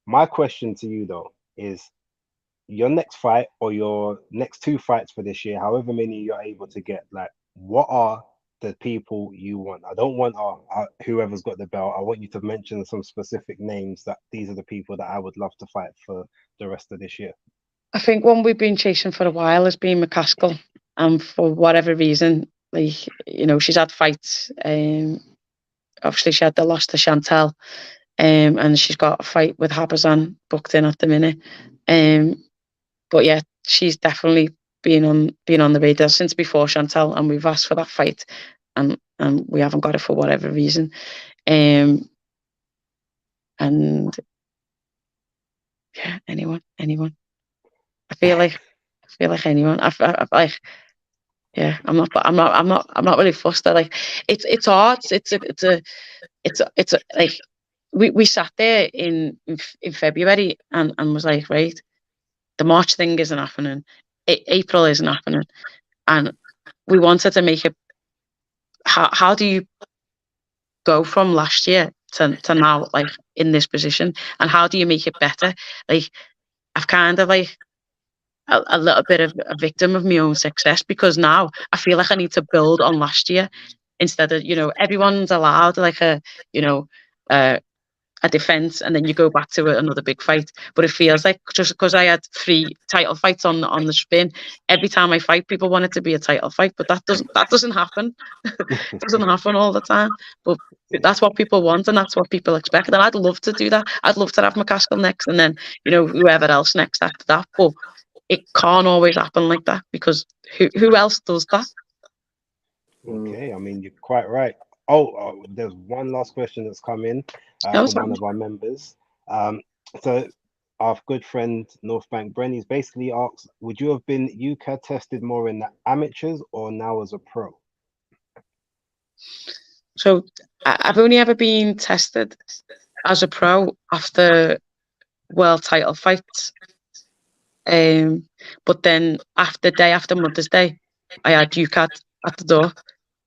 My question to you though is, your next fight or your next 2 fights for this year, however many you're able to get, like what are the people you want? I don't want whoever's got the belt. I want you to mention some specific names that these are the people that I would love to fight for the rest of this year. I think one we've been chasing for a while has been McCaskill, and for whatever reason, like she's had fights. Obviously, she had the loss to Chantel, and she's got a fight with Habazan booked in at the minute. But yeah, she's definitely been on the radar since before Chantel, and we've asked for that fight, and we haven't got it for whatever reason. And yeah, anyone. I feel like anyone. I like, yeah. I'm not really fussed. Like it's hard. It's like we sat there in February and was like, right, the March thing isn't happening. April isn't happening, and we wanted to make it how do you go from last year to now, like in this position, and how do you make it better? Like, I've kind of like a little bit of a victim of my own success, because now I feel like I need to build on last year instead of, everyone's allowed like a defense, and then you go back to another big fight. But it feels like just because I had 3 title fights on the spin, every time I fight, people want it to be a title fight, but that doesn't happen. It doesn't happen all the time. But that's what people want, and that's what people expect. And I'd love to do that. I'd love to have McCaskill next, and then whoever else next after that. But it can't always happen like that, because who else does that? Okay, I mean, you're quite right. Oh, there's one last question that's come in from one of our members. So our good friend North Bank Brenny's basically asked, would you have been UCAD tested more in the amateurs or now as a pro? So I've only ever been tested as a pro after world title fights. But then day after Mother's Day, I had UCAD at the door,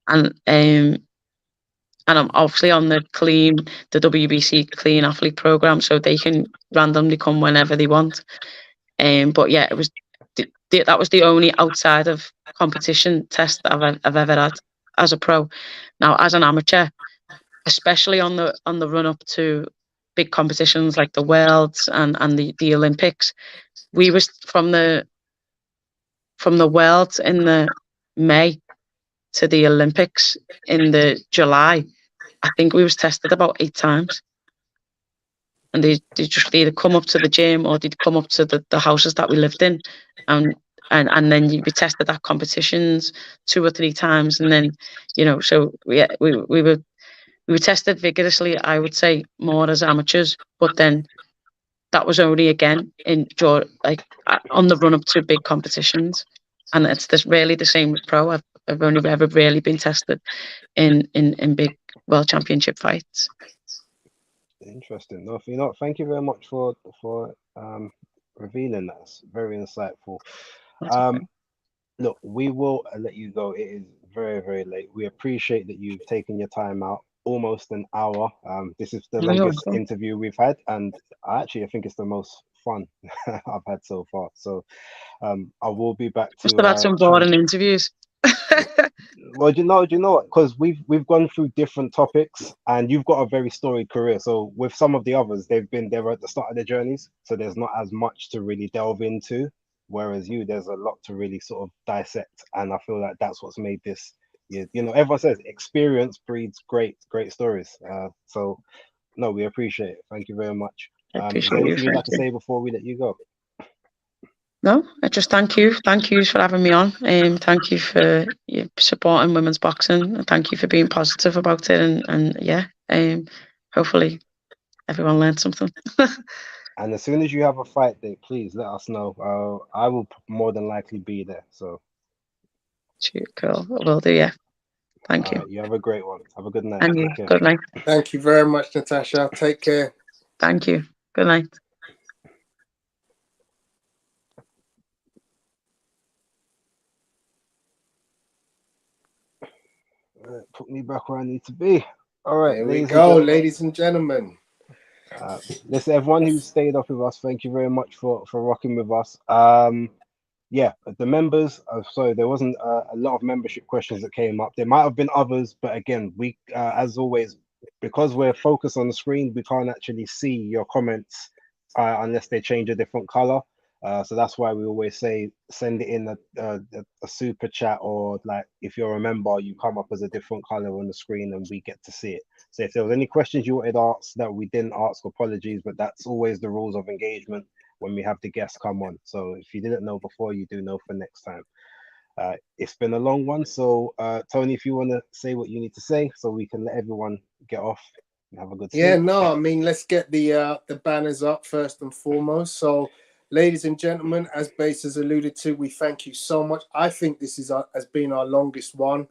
and I'm obviously on the WBC clean athlete program, so they can randomly come whenever they want. But yeah, it was that was the only outside of competition test that I've ever had as a pro. Now, as an amateur, especially on the run up to big competitions like the Worlds and the Olympics, we was from the Worlds in the May to the Olympics in the July. I think we was tested about 8 times. And they just either come up to the gym or they'd come up to the houses that we lived in, and then you'd be tested at competitions 2 or 3 times, and then so we were tested vigorously, I would say, more as amateurs, but then that was only again on the run up to big competitions, and it's really the same with pro. I've only ever really been tested in big world championship fights. Interesting. No, thank you very much for revealing that. It's very insightful. Okay. Look, we will let you go. It is very, very late. We appreciate that you've taken your time out, almost an hour. This is the longest interview we've had, and I think it's the most fun I've had so far. So I will be back to must have had some boring interviews. Well, you know what? Because we've gone through different topics, and you've got a very storied career. So with some of the others, they're at the start of their journeys, so there's not as much to really delve into. Whereas there's a lot to really sort of dissect, and I feel like that's what's made this. Everyone says experience breeds great stories. So no, we appreciate it. Thank you very much. Is there anything you'd like to say before we let you go? No, I just thank you for having me on. Thank you for your supporting women's boxing, and thank you for being positive about it. And yeah, hopefully everyone learned something. And as soon as you have a fight date, please let us know. I will more than likely be there. So cool, will do. Yeah, thank you. You have a great one. Have a good night. And you, good night. Thank you very much, Natasha. Take care. Thank you. Good night. Put me back where I need to be. All right, there we go, ladies and gentlemen. Listen, everyone who stayed up with us, thank you very much for rocking with us. Yeah, the members. Sorry, there wasn't a lot of membership questions that came up. There might have been others, but again, we, as always, because we're focused on the screen, we can't actually see your comments unless they change a different color. So that's why we always say send it in a super chat, or like if you're a member, you come up as a different color on the screen and we get to see it. So if there was any questions you wanted asked that we didn't ask, apologies, but that's always the rules of engagement when we have the guests come on. So if you didn't know before, you do know for next time. It's been a long one, so Tony, if you want to say what you need to say so we can let everyone get off and have a good sleep. Yeah, no, I mean, let's get the banners up first and foremost. So ladies and gentlemen, as Base has alluded to, we thank you so much. I think this has been our longest one.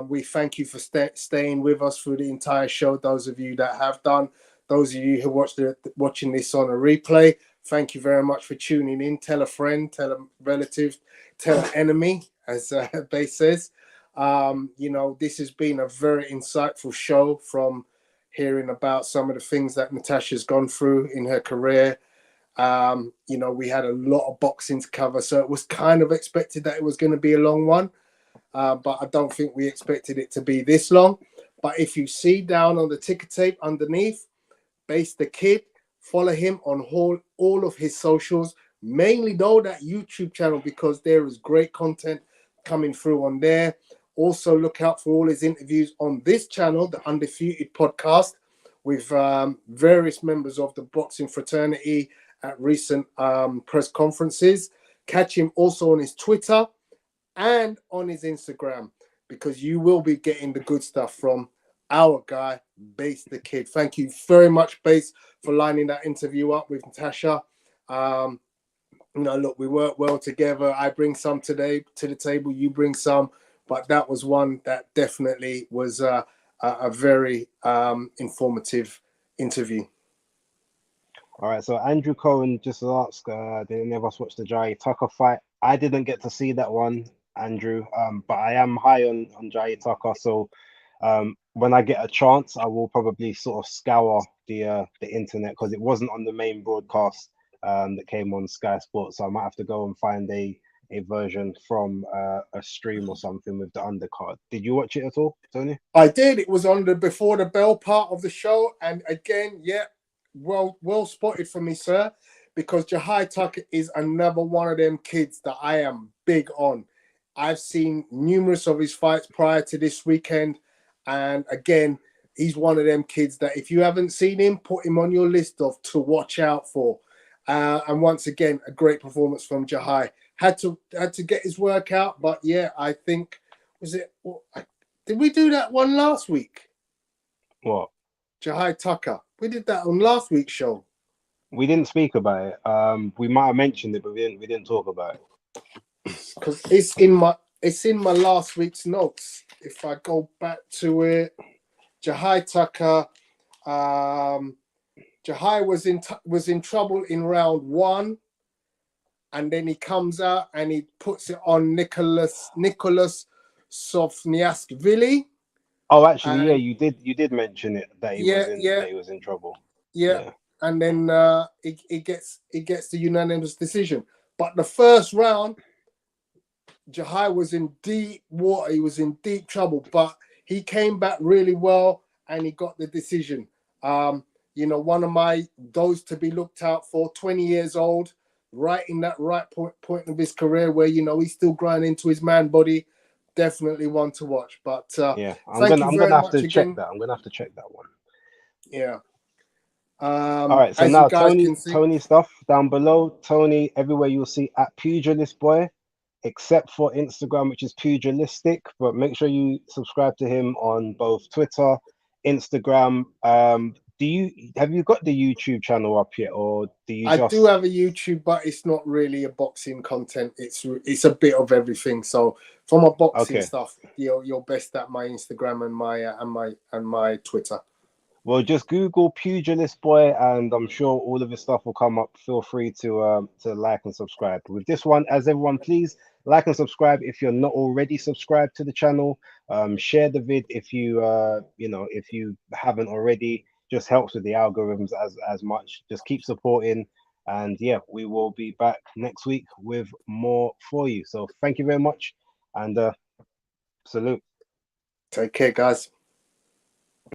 We thank you for staying with us through the entire show. Those of you that have done, those of you who watching this on a replay, thank you very much for tuning in. Tell a friend, tell a relative, tell an enemy, as Base says. You know, this has been a very insightful show, from hearing about some of the things that Natasha's gone through in her career. You know, we had a lot of boxing to cover, so it was kind of expected that it was going to be a long one, but I don't think we expected it to be this long. But if you see down on the ticker tape underneath, BaseDaKID, follow him on all of his socials, mainly though that YouTube channel, because there is great content coming through on there. Also look out for all his interviews on this channel, the Undefeated podcast, with various members of the boxing fraternity at recent press conferences. Catch him also on his Twitter and on his Instagram, because you will be getting the good stuff from our guy, BaseDaKID. Thank you very much, Base, for lining that interview up with Natasha. You know, look, we work well together. I bring some today to the table, you bring some, but that was one that definitely was a very informative interview. All right, so Andrew Cohen just asked, did any of us watch the Jai Tucker fight? I didn't get to see that one, Andrew, but I am high on Jai Tucker, so when I get a chance, I will probably sort of scour the internet, because it wasn't on the main broadcast that came on Sky Sports, so I might have to go and find a version from a stream or something with the undercard. Did you watch it at all, Tony? I did. It was on the before the bell part of the show, and again, yeah, well spotted for me, sir, because Jai Tucker is another one of them kids that I am big on. I've seen numerous of his fights prior to this weekend, and again, he's one of them kids that if you haven't seen him, put him on your list of to watch out for. And once again, a great performance from Jai. Had to get his work out, but yeah, I think did we do that one last week? What? Jai Tucker. We did that on last week's show. We didn't speak about it. We might have mentioned it, but we didn't talk about it. Because it's in my last week's notes. If I go back to it, Jai Tucker, Jai was in trouble in round 1, and then he comes out and he puts it on Nicholas Sofniaskvili. Oh, actually, yeah, you did mention it that he was in trouble. Yeah. And then it gets the unanimous decision. But the first round, Jai was in deep water. He was in deep trouble, but he came back really well and he got the decision. You know, one of those to be looked out for, 20 years old, right in that right point of his career where, you know, he's still growing into his man body. Definitely one to watch. But yeah, I'm gonna have to check that. I'm gonna have to check that one. Yeah. All right, so now Tony stuff down below. Tony, everywhere you'll see at Pugilistboy, except for Instagram, which is Pugilistic. But make sure you subscribe to him on both Twitter, Instagram. Have you got the YouTube channel up yet, or do you? I do have a YouTube, but it's not really a boxing content. It's a bit of everything. So for my boxing stuff, you're best at my Instagram and my Twitter. Well, just Google Pugilistboy, and I'm sure all of his stuff will come up. Feel free to like and subscribe. With this one, as everyone, please like and subscribe if you're not already subscribed to the channel. Share the vid if you if you haven't already. Just helps with the algorithms as much. Just keep supporting, and yeah, we will be back next week with more for you. So thank you very much, and salute. Take care, guys.